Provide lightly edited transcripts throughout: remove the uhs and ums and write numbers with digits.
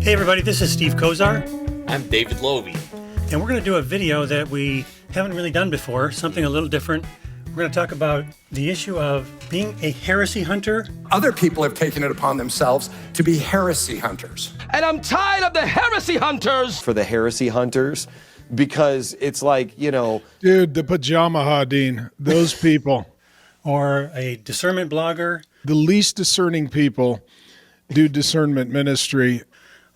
Hey everybody, this is Steve Kozar. I'm David Lovi. And we're going to do a video that we haven't really done before, something a little different. We're going to talk about the issue of being a heresy hunter. Other people have taken it upon themselves to be heresy hunters. And I'm tired of the heresy hunters. For the heresy hunters, because it's like, you know... Dude, the pajama hadeen, those people. Or a discernment blogger. The least discerning people do discernment ministry.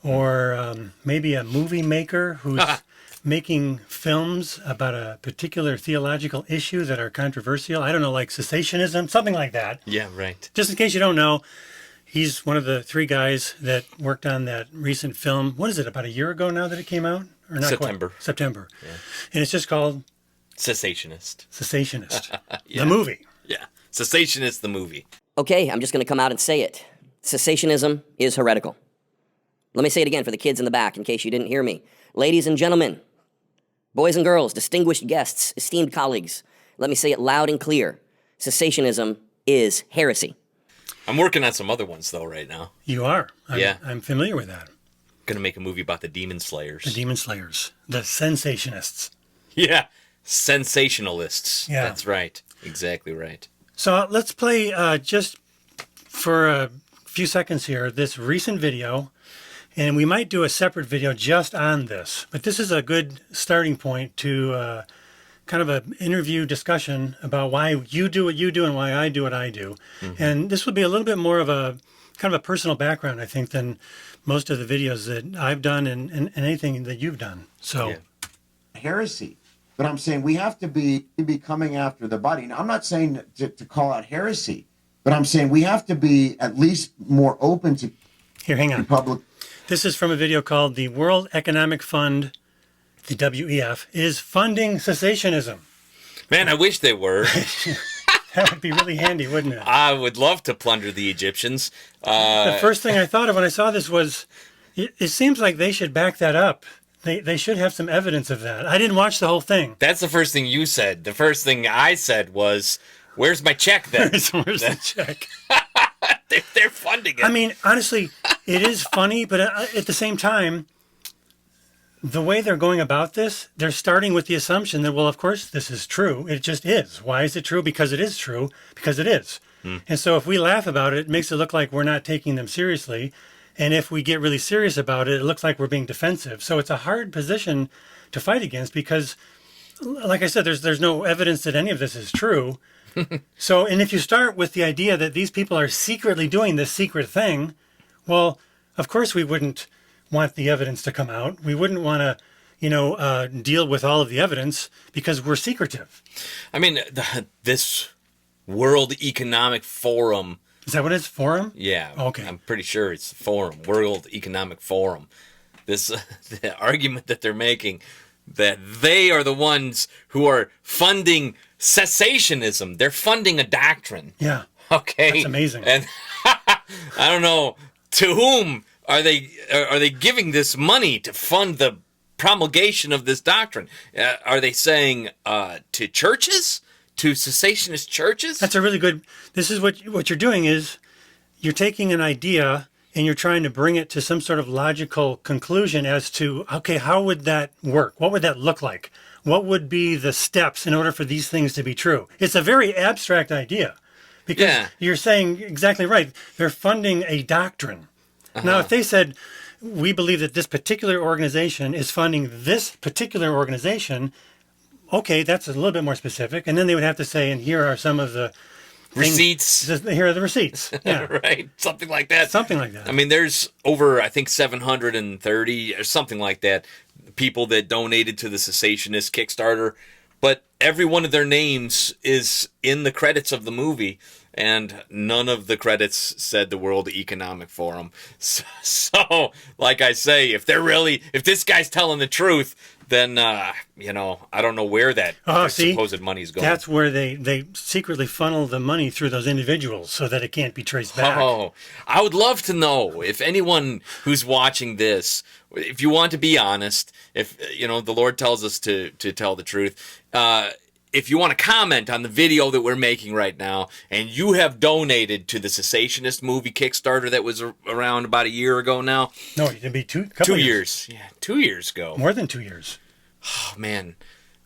Or maybe a movie maker who's making films about a particular theological issue that are controversial. I don't know, like cessationism, something like that. Yeah, right. Just in case you don't know, he's one of the three guys that worked on that recent film. What is it, about a year ago now that it came out? Or not September. Quite? September. Yeah. And it's just called... Cessationist. Yeah. The movie. Yeah. Cessationist, the movie. Okay, I'm just going to come out and say it. Cessationism is heretical. Let me say it again for the kids in the back in case you didn't hear me. Ladies and gentlemen, boys and girls, distinguished guests, esteemed colleagues, let me say it loud and clear. Cessationism is heresy. I'm working on some other ones, though, right now. You are. Yeah. I'm familiar with that. Going to make a movie about the Demon Slayers. The Demon Slayers. The Sensationists. Yeah. Sensationalists. Yeah. That's right. Exactly right. So let's play just for a few seconds here this recent video. And we might do a separate video just on this. But this is a good starting point to kind of an interview discussion about why you do what you do and why I do what I do. Mm-hmm. And this will be a little bit more of a kind of a personal background, I think, than most of the videos that I've done and anything that you've done. So, yeah. Heresy. But I'm saying we have to be coming after the body. Now, I'm not saying to call out heresy, but I'm saying we have to be at least more open to... Here, hang on. Public. This is from a video called The World Economic Fund, the WEF, is funding cessationism. Man, I wish they were. That would be really handy, wouldn't it? I would love to plunder the Egyptians. The first thing I thought of when I saw this was, it seems like they should back that up. They should have some evidence of that. I didn't watch the whole thing. That's the first thing you said. The first thing I said was, where's my check then? Where's the check? They're funding it. I mean, honestly, it is funny, but at the same time, the way they're going about this, they're starting with the assumption that, well, of course, this is true. It just is. Why is it true? Because it is true. Because it is. And so if we laugh about it, it makes it look like we're not taking them seriously. And if we get really serious about it, it looks like we're being defensive. So it's a hard position to fight against because, like I said, there's no evidence that any of this is true. So, and if you start with the idea that these people are secretly doing this secret thing, well, of course we wouldn't want the evidence to come out. We wouldn't want to, deal with all of the evidence because we're secretive. I mean, this World Economic Forum. Is that what it's? Forum? Yeah. Okay. I'm pretty sure it's Forum, World Economic Forum. This the argument that they're making that they are the ones who are funding cessationism. They're funding a doctrine. Yeah. Okay. That's amazing. And I don't know to whom are they giving this money to fund the promulgation of this doctrine? Are they saying to churches? To cessationist churches? That's a really good... This is what you're doing is you're taking an idea and you're trying to bring it to some sort of logical conclusion as to, okay, how would that work? What would that look like? What would be the steps in order for these things to be true? It's a very abstract idea because you're saying exactly right. They're funding a doctrine. Now, if they said, we believe that this particular organization is funding this particular organization... Okay, that's a little bit more specific. And then they would have to say, and here are some of the receipts. Here are the receipts. Yeah. Right. Something like that. Something like that. I mean, there's over, I think, 730 or something like that people that donated to the cessationist Kickstarter. But every one of their names is in the credits of the movie. And none of the credits said the World Economic Forum. So like I say, if this guy's telling the truth, then, I don't know where that supposed money's going. That's where they secretly funnel the money through those individuals so that it can't be traced back. Oh, I would love to know if anyone who's watching this, if you want to be honest, if, the Lord tells us to tell the truth, if you want to comment on the video that we're making right now, and you have donated to the cessationist movie Kickstarter that was around about a year ago now. No, it'd be two years. Yeah, 2 years ago. More than 2 years. Oh man,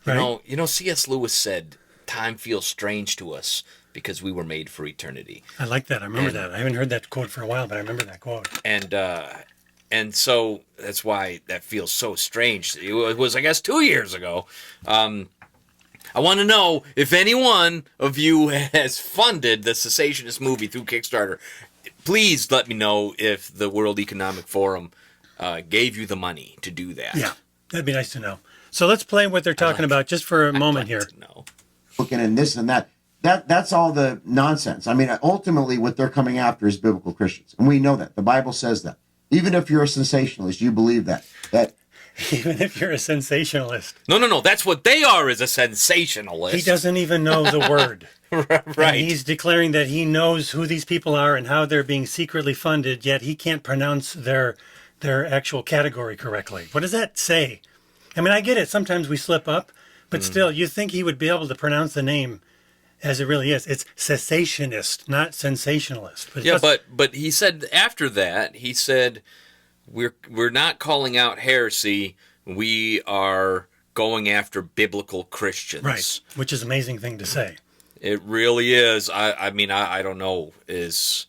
Right? you know, C.S. Lewis said, "Time feels strange to us because we were made for eternity." I like that. I remember that. I haven't heard that quote for a while, but I remember that quote. And so that's why that feels so strange. It was, I guess, 2 years ago. I want to know if any one of you has funded the cessationist movie through Kickstarter. Please let me know if the World Economic Forum gave you the money to do that. Yeah, that'd be nice to know. So let's play what they're talking about just for a moment here. No. Looking and this and that. That's all the nonsense. I mean, ultimately, what they're coming after is biblical Christians, and we know that. The Bible says that. Even if you're a sensationalist, you believe that. Even if you're a sensationalist. No. That's what they are, as a sensationalist. He doesn't even know the word. Right. And he's declaring that he knows who these people are and how they're being secretly funded, yet he can't pronounce their actual category correctly. What does that say? I mean, I get it. Sometimes we slip up, but still, you think he would be able to pronounce the name as it really is. It's cessationist, not sensationalist. But he said after that, he said, we're not calling out heresy. We are going after biblical Christians. Right, which is an amazing thing to say. It really is. I mean, I don't know. Is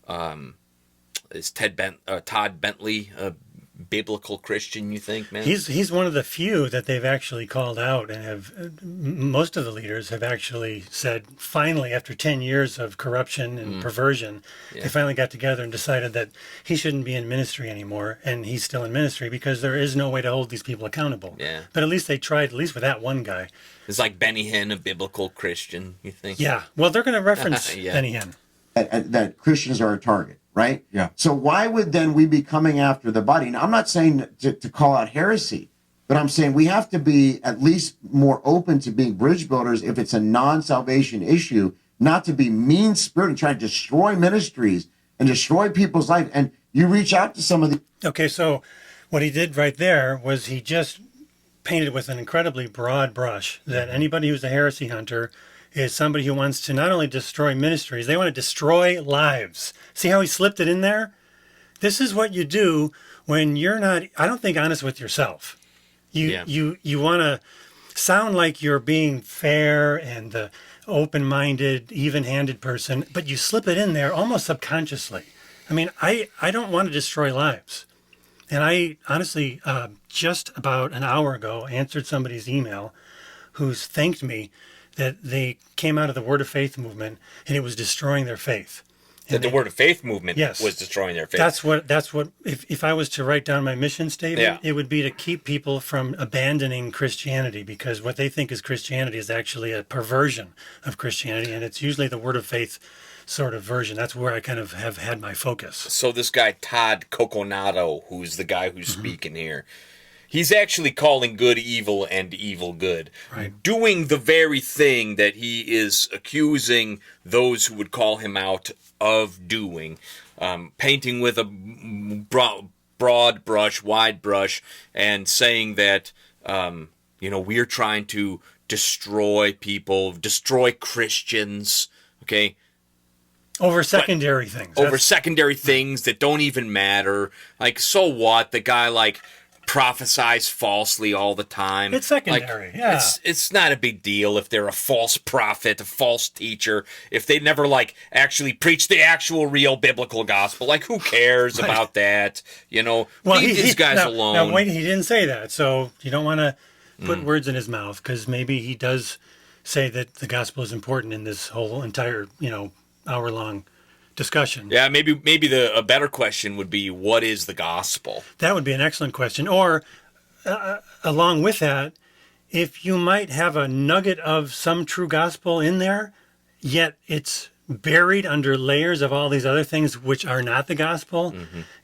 Todd Bentley a biblical Christian, you think, man? He's one of the few that they've actually called out, and have most of the leaders have actually said, finally, after 10 years of corruption and perversion, they finally got together and decided that he shouldn't be in ministry anymore, and he's still in ministry because there is no way to hold these people accountable. Yeah. But at least they tried, at least with that one guy. Is like Benny Hinn a biblical Christian, you think? Yeah. Well, they're going to reference Benny Hinn. That Christians are a target, right? Yeah. So why would then we be coming after the body? Now, I'm not saying to call out heresy, but I'm saying we have to be at least more open to being bridge builders if it's a non-salvation issue, not to be mean-spirited and try to destroy ministries and destroy people's life. And you reach out to some of the... Okay, so what he did right there was he just painted with an incredibly broad brush that anybody who's a heresy hunter is somebody who wants to not only destroy ministries, they want to destroy lives. See how he slipped it in there? This is what you do when you're not, I don't think, honest with yourself. You want to sound like you're being fair and the open-minded, even-handed person, but you slip it in there almost subconsciously. I mean, I don't want to destroy lives. And I honestly, just about an hour ago, answered somebody's email who's thanked me that they came out of the Word of Faith movement and it was destroying their faith. That the Word of Faith movement was destroying their faith. That's what if I was to write down my mission statement, it would be to keep people from abandoning Christianity, because what they think is Christianity is actually a perversion of Christianity, and it's usually the Word of Faith sort of version. That's where I kind of have had my focus. So this guy, Todd Coconato, who's the guy who's speaking here, he's actually calling good evil and evil good. Right. Doing the very thing that he is accusing those who would call him out of doing. Painting with a broad brush, wide brush, and saying that, we're trying to destroy people, destroy Christians, okay? Over secondary things. Over secondary things that don't even matter. Like, so what? The guy, prophesies falsely all the time. It's secondary, yeah. It's not a big deal if they're a false prophet, a false teacher, if they never, actually preach the actual real biblical gospel. Who cares about that? Leave these guys alone. Now, wait, he didn't say that, so you don't want to put words in his mouth, because maybe he does say that the gospel is important in this whole entire, hour-long discussion. Yeah, maybe a better question would be, what is the gospel? That would be an excellent question. Or, along with that, if you might have a nugget of some true gospel in there, yet it's buried under layers of all these other things which are not the gospel,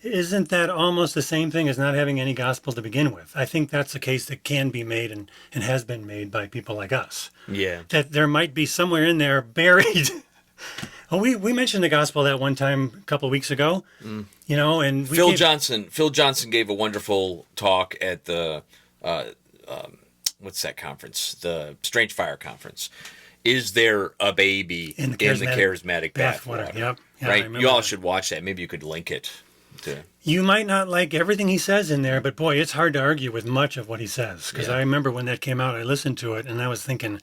isn't that almost the same thing as not having any gospel to begin with? I think that's a case that can be made and has been made by people like us. Yeah. That there might be somewhere in there buried... Oh, we mentioned the gospel that one time a couple of weeks ago, and Phil Johnson gave a wonderful talk at the what's that conference? The Strange Fire Conference. Is there a baby In the charismatic bathwater? bathwater? Yep. Yeah, I Right. remember You all that. should watch that. Maybe you could link it to. You might not like everything he says in there, but boy, it's hard to argue with much of what he says. Because Yeah. I remember when that came out, I listened to it and I was thinking,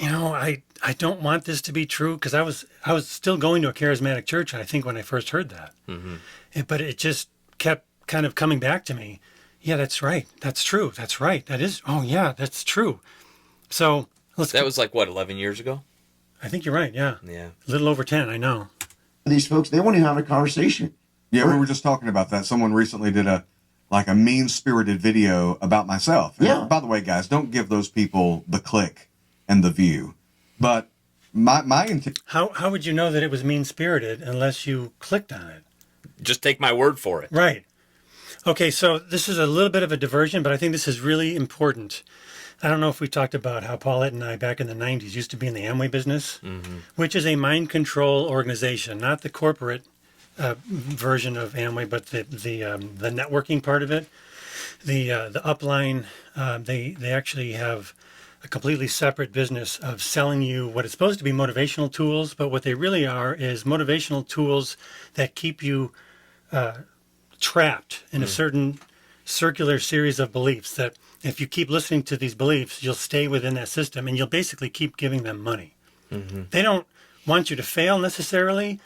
I don't want this to be true, because I was still going to a charismatic church, I think, when I first heard that. But it just kept kind of coming back to me. Yeah, that's right. That's true. That's right. That is. Oh, yeah, that's true. So That was like what, 11 years ago? I think you're right. Yeah. Yeah. A little over 10. I know. These folks, they won't even have a conversation. Yeah, we were just talking about that. Someone recently did a mean-spirited video about myself. And Yeah. by the way, guys, don't give those people the click and the view. But my intent. How would you know that it was mean-spirited unless you clicked on it? Just take my word for it. Right. Okay, so this is a little bit of a diversion, but I think this is really important. I don't know if we talked about how Paulette and I back in the 90s used to be in the Amway business, which is a mind control organization, not the corporate version of Amway, but the networking part of it. The upline, they actually have a completely separate business of selling you what is supposed to be motivational tools, but what they really are is motivational tools that keep you trapped in a certain circular series of beliefs, that if you keep listening to these beliefs, you'll stay within that system and you'll basically keep giving them money. They don't want you to fail necessarily,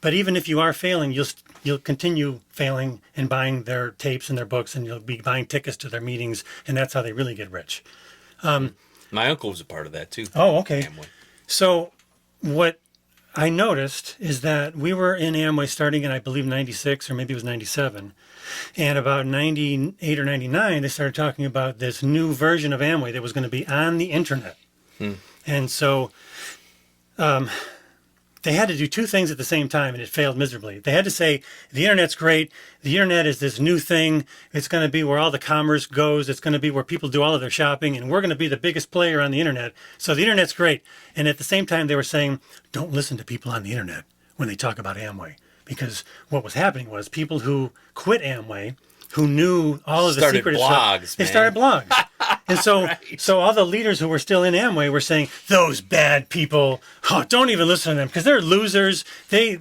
but even if you are failing, you'll continue failing and buying their tapes and their books, and you'll be buying tickets to their meetings, and that's how they really get rich. My uncle was a part of that too. Oh, okay. Amway. So what I noticed is that we were in Amway starting in, I believe, 96, or maybe it was 97. And about 98 or 99, they started talking about this new version of Amway that was going to be on the internet. And so they had to do two things at the same time, and it failed miserably. They had to say, the internet's great. The internet is this new thing. It's going to be where all the commerce goes. It's going to be where people do all of their shopping, and we're going to be the biggest player on the internet. So the internet's great. And at the same time, they were saying, don't listen to people on the internet when they talk about Amway. Because what was happening was people who quit Amway, who knew all of the Started secret blogs, stuff, they man. started blogs. And so, so all the leaders who were still in Amway were saying, those bad people, don't even listen to them, because they're losers. They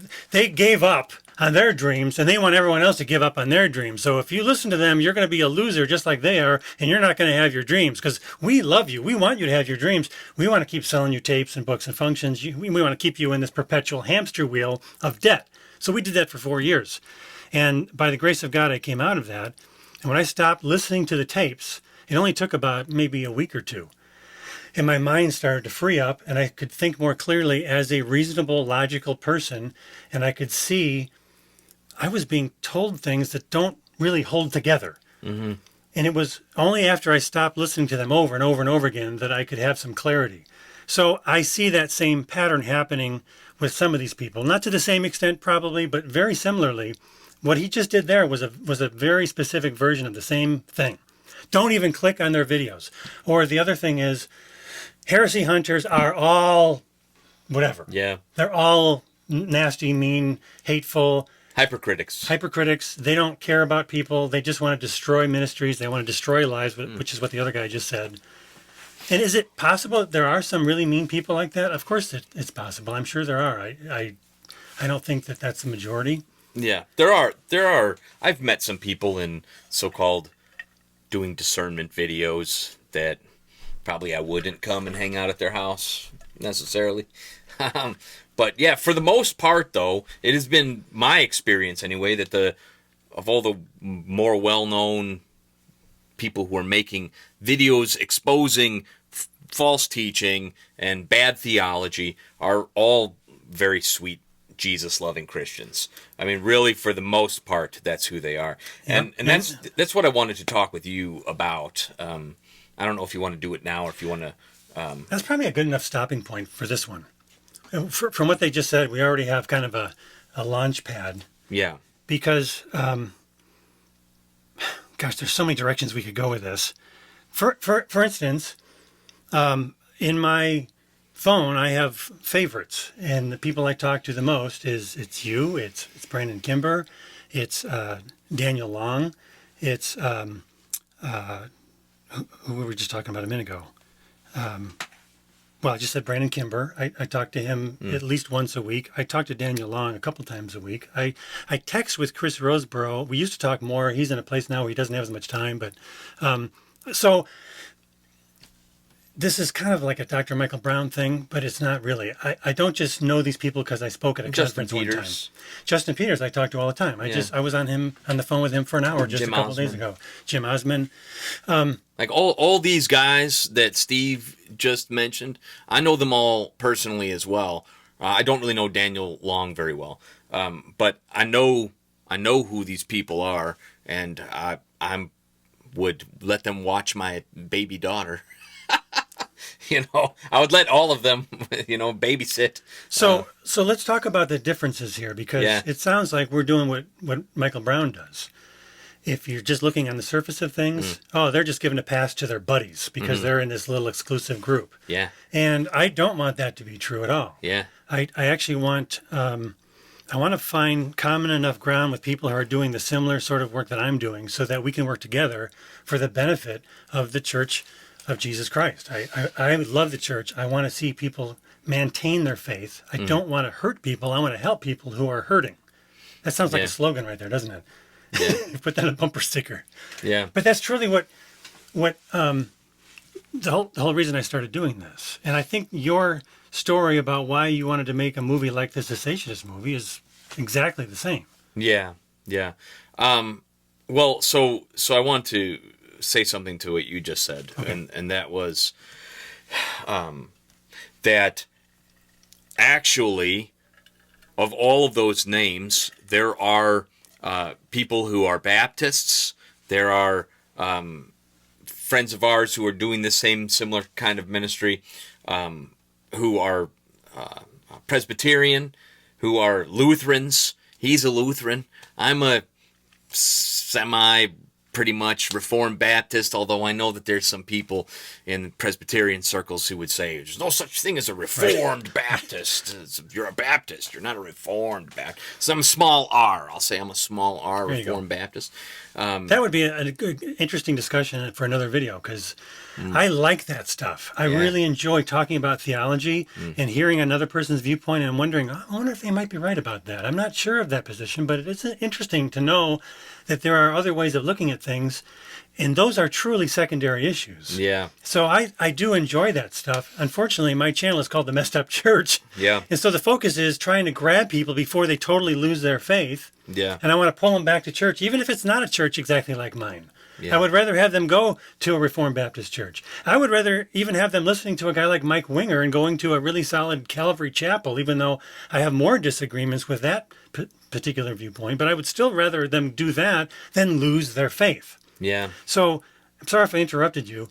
gave up on their dreams, and they want everyone else to give up on their dreams. So if you listen to them, you're going to be a loser just like they are, and you're not going to have your dreams, because we love you. We want you to have your dreams. We want to keep selling you tapes and books and functions. We want to keep you in this perpetual hamster wheel of debt. So we did that for 4 years. And by the grace of God, I came out of that. And when I stopped listening to the tapes, it only took about maybe a week or two. And my mind started to free up, and I could think more clearly as a reasonable, logical person. And I could see I was being told things that don't really hold together. And it was only after I stopped listening to them over and over and over again that I could have some clarity. So I see that same pattern happening with some of these people. Not to the same extent probably, but very similarly. What he just did there was a very specific version of the same thing. Don't even click on their videos. Or the other thing is, heresy hunters are all whatever. Yeah. They're all nasty, mean, hateful, Hypercritics. They don't care about people. They just want to destroy ministries. They want to destroy lives, which is what the other guy just said. And is it possible that there are some really mean people like that? Of course it's possible. I'm sure there are. I don't think that that's the majority. Yeah, there are. I've met some people in so-called doing discernment videos that probably I wouldn't come and hang out at their house necessarily. But yeah, for the most part, though, it has been my experience anyway that of all the more well-known people who are making videos exposing false teaching and bad theology are all very sweet, Jesus-loving Christians. I mean, really, for the most part, that's who they are. And that's what I wanted to talk with you about. I don't know if you want to do it now or if you want to... That's probably a good enough stopping point for this one. From what they just said, we already have kind of a launch pad. Yeah. Because, gosh, there's so many directions we could go with this. For instance, in my phone, I have favorites, and the people I talk to the most it's you, it's Brandon Kimber, it's Daniel Long, it's who we were just talking about a minute ago. Well, I just said Brandon Kimber. I talk to him at least once a week. I talk to Daniel Long a couple times a week. I text with Chris Roseborough. We used to talk more. He's in a place now where he doesn't have as much time. But so this is kind of like a Dr. Michael Brown thing, but it's not really. I don't just know these people because I spoke at a conference one time. Justin Peters, I talk to all the time. I was on the phone with him for an hour just a couple days ago. Jim Osman. Like all these guys that Steve just mentioned, I know them all personally as well. I don't really know Daniel Long very well, but I know who these people are, and I would let them watch my baby daughter. I would let all of them, babysit. So let's talk about the differences here, because it sounds like we're doing what Michael Brown does. If you're just looking on the surface of things, they're just giving a pass to their buddies because they're in this little exclusive group. Yeah. And I don't want that to be true at all. Yeah. I actually want, I want to find common enough ground with people who are doing the similar sort of work that I'm doing so that we can work together for the benefit of the Church of Jesus Christ. I love the church. I want to see people maintain their faith. I don't want to hurt people. I want to help people who are hurting. That sounds like a slogan right there, doesn't it? Yeah. You put that on a bumper sticker. Yeah. But that's truly what the whole reason I started doing this. And I think your story about why you wanted to make a movie like the cessationist movie is exactly the same. Yeah. Yeah. Well, so I want to say something to what you just said, and that was that actually, of all of those names, there are people who are Baptists. There are friends of ours who are doing the similar kind of ministry, who are Presbyterian, who are Lutherans. He's a Lutheran. I'm a pretty much Reformed Baptist, although I know that there's some people in Presbyterian circles who would say there's no such thing as a Reformed Baptist. You're a Baptist. You're not a Reformed Baptist. So I'm a small R. I'll say I'm a small R Reformed Baptist. That would be a good, interesting discussion for another video, because I like that stuff. I really enjoy talking about theology and hearing another person's viewpoint, and I'm wondering, I wonder if they might be right about that. I'm not sure of that position, but it's interesting to know that there are other ways of looking at things, and those are truly secondary issues. Yeah. So I do enjoy that stuff. Unfortunately, my channel is called The Messed Up Church. Yeah. And so the focus is trying to grab people before they totally lose their faith. Yeah. And I want to pull them back to church, even if it's not a church exactly like mine. Yeah. I would rather have them go to a Reformed Baptist church. I would rather even have them listening to a guy like Mike Winger and going to a really solid Calvary chapel, even though I have more disagreements with that particular viewpoint. But I would still rather them do that than lose their faith. Yeah. So I'm sorry if I interrupted you,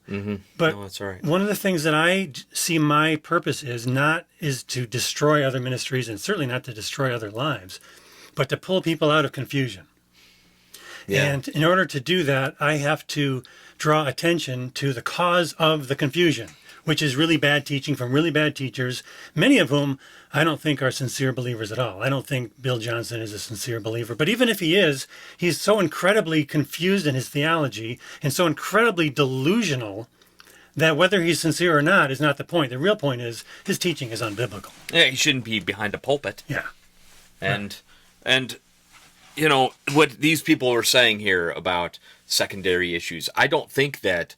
but No, that's all right. one of the things that I see my purpose is to destroy other ministries, and certainly not to destroy other lives, but to pull people out of confusion. Yeah. And in order to do that, I have to draw attention to the cause of the confusion, which is really bad teaching from really bad teachers, many of whom I don't think are sincere believers at all. I don't think Bill Johnson is a sincere believer. But even if he is, he's so incredibly confused in his theology and so incredibly delusional that whether he's sincere or not is not the point. The real point is his teaching is unbiblical. Yeah, he shouldn't be behind a pulpit. Yeah. And you know, what these people are saying here about secondary issues, I don't think that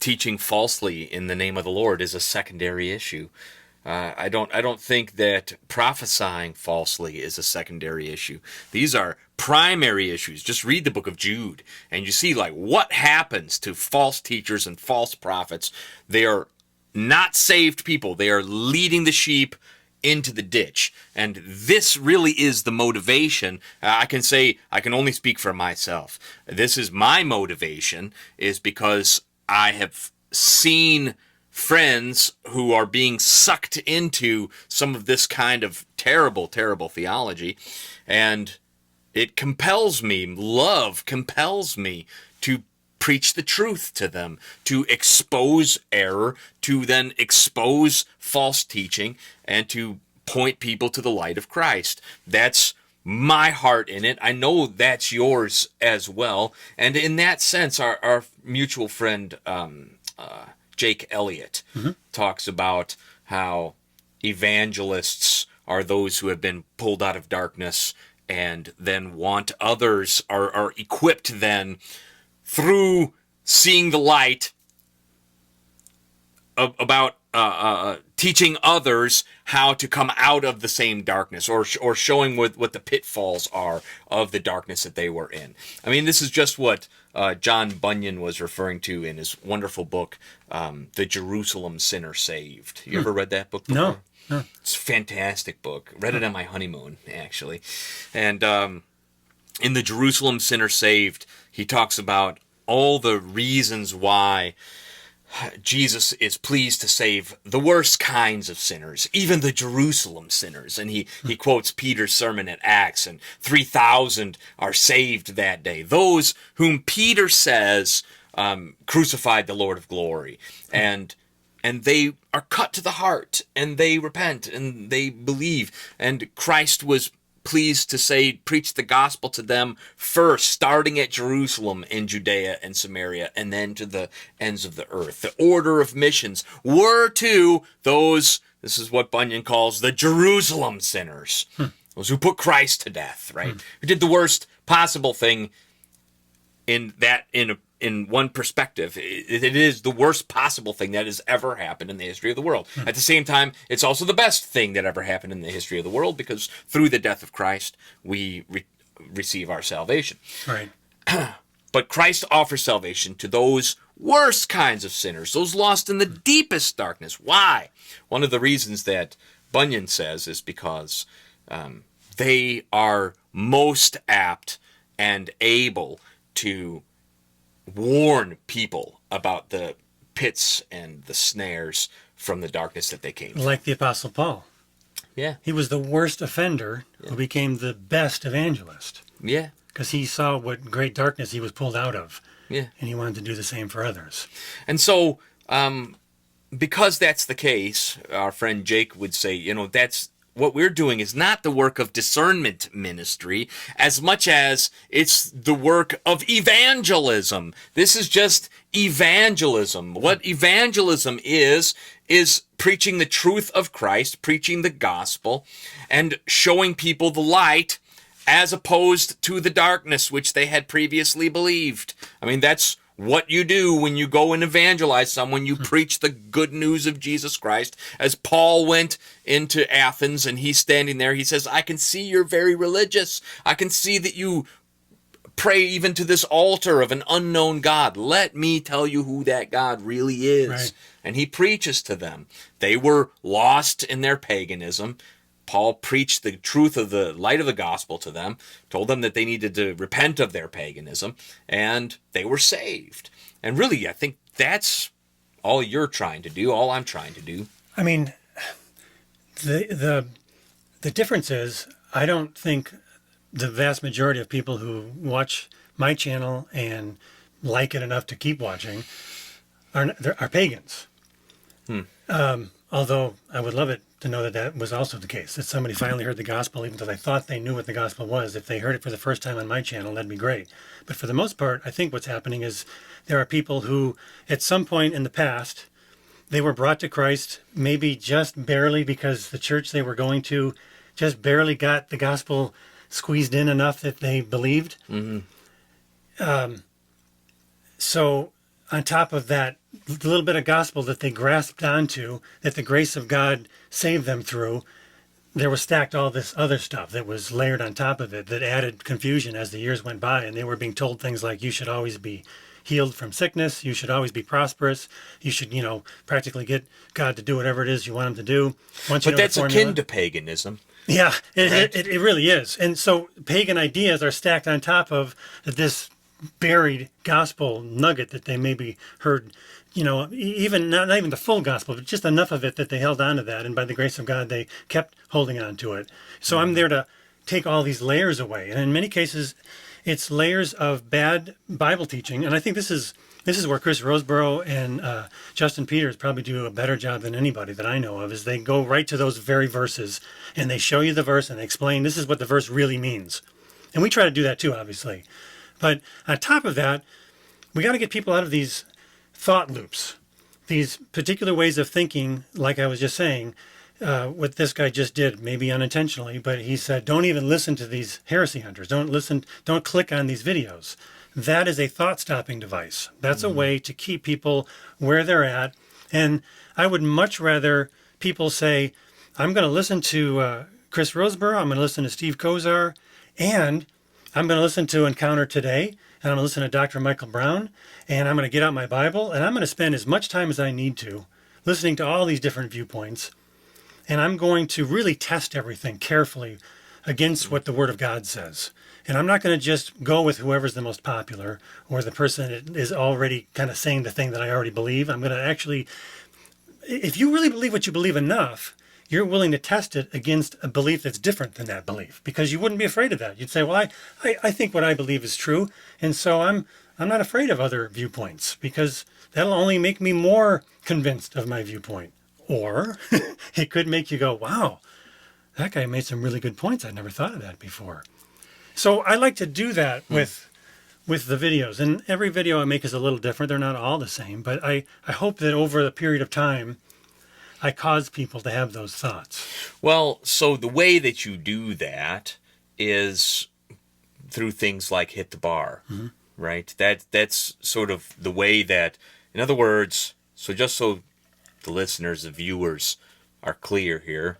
teaching falsely in the name of the Lord is a secondary issue. I don't think that prophesying falsely is a secondary issue. These are primary issues. Just read the book of Jude, and you see like what happens to false teachers and false prophets. They are not saved people. They are leading the sheep into the ditch. And this really is the motivation. I can only speak for myself. This is my motivation, is because I have seen friends who are being sucked into some of this kind of terrible, terrible theology. And it compels me, love compels me to preach the truth to them, to expose error, to then expose false teaching, and to point people to the light of Christ. That's my heart in it. I know that's yours as well. And in that sense, our mutual friend Jake Elliott talks about how evangelists are those who have been pulled out of darkness and then want others, are equipped then through seeing the light about teaching others how to come out of the same darkness, or showing what the pitfalls are of the darkness that they were in. I mean, this is just what John Bunyan was referring to in his wonderful book, The Jerusalem Sinner Saved. You ever read that book before? No. It's a fantastic book. Read it on my honeymoon, actually. And in The Jerusalem Sinner Saved, he talks about all the reasons why Jesus is pleased to save the worst kinds of sinners, even the Jerusalem sinners. And he quotes Peter's sermon at Acts, and 3,000 are saved that day. Those whom Peter says crucified the Lord of glory. And they are cut to the heart, and they repent, and they believe. And Christ was pleased to preach the gospel to them first, starting at Jerusalem and Judea and Samaria, and then to the ends of the earth. The order of missions were to those, this is what Bunyan calls the Jerusalem sinners, those who put Christ to death, right? Who did the worst possible thing in one perspective. It is the worst possible thing that has ever happened in the history of the world. At the same time, it's also the best thing that ever happened in the history of the world, because through the death of Christ, we receive our salvation. Right. But Christ offers salvation to those worst kinds of sinners, those lost in the deepest darkness. Why? One of the reasons that Bunyan says is because they are most apt and able to warn people about the pits and the snares from the darkness that they came from. Like the Apostle Paul. Yeah. He was the worst offender who became the best evangelist. Yeah. Because he saw what great darkness he was pulled out of. Yeah. And he wanted to do the same for others. And so, because that's the case, our friend Jake would say, that's what we're doing is not the work of discernment ministry as much as it's the work of evangelism. This is just evangelism. What evangelism is preaching the truth of Christ, preaching the gospel, and showing people the light as opposed to the darkness which they had previously believed. I mean, that's what you do when you go and evangelize someone. You preach the good news of Jesus Christ. As Paul went into Athens and he's standing there, he says, I can see you're very religious. I can see that you pray even to this altar of an unknown God. Let me tell you who that God really is. Right. And he preaches to them. They were lost in their paganism. Paul preached the truth of the light of the gospel to them, told them that they needed to repent of their paganism, and they were saved. And really, I think that's all you're trying to do, all I'm trying to do. I mean, the difference is, I don't think the vast majority of people who watch my channel and like it enough to keep watching are pagans. Although I would love it to know that was also the case, that somebody finally heard the gospel, even though they thought they knew what the gospel was. If they heard it for the first time on my channel, that'd be great. But for the most part, I think what's happening is there are people who, at some point in the past, they were brought to Christ, maybe just barely, because the church they were going to just barely got the gospel squeezed in enough that they believed. So on top of that little bit of gospel that they grasped onto, that the grace of God saved them through, there was stacked all this other stuff that was layered on top of it that added confusion as the years went by. And they were being told things like, you should always be healed from sickness, you should always be prosperous, you should, practically get God to do whatever it is you want him to do. But that's akin to paganism. Yeah, it really is. And so pagan ideas are stacked on top of this buried gospel nugget that they maybe heard, even not even the full gospel, but just enough of it that they held on to that. And by the grace of God, they kept holding on to it. So I'm there to take all these layers away. And in many cases, it's layers of bad Bible teaching. And I think this is where Chris Roseborough and Justin Peters probably do a better job than anybody that I know of, is they go right to those very verses and they show you the verse and they explain this is what the verse really means. And we try to do that too, obviously. But on top of that, we got to get people out of these thought loops, these particular ways of thinking, like I was just saying, what this guy just did, maybe unintentionally, but he said, don't even listen to these heresy hunters. Don't click on these videos. That is a thought-stopping device. That's a way to keep people where they're at. And I would much rather people say, I'm going to listen to Chris Roseborough, I'm going to listen to Steve Kozar, and I'm going to listen to Encounter Today, and I'm going to listen to Dr. Michael Brown, and I'm going to get out my Bible, and I'm going to spend as much time as I need to listening to all these different viewpoints. And I'm going to really test everything carefully against what the Word of God says. And I'm not going to just go with whoever's the most popular or the person that is already kind of saying the thing that I already believe. I'm going to actually, if you really believe what you believe enough, you're willing to test it against a belief that's different than that belief, because you wouldn't be afraid of that. You'd say, well, I think what I believe is true. And so I'm not afraid of other viewpoints, because that'll only make me more convinced of my viewpoint. Or it could make you go, wow, that guy made some really good points. I'd never thought of that before. So I like to do that with the videos. And every video I make is a little different. They're not all the same. But I hope that over the period of time, I cause people to have those thoughts. Well, so the way that you do that is through things like Hit the Bar, right? That's sort of the way that, in other words, so just so the listeners, the viewers are clear here,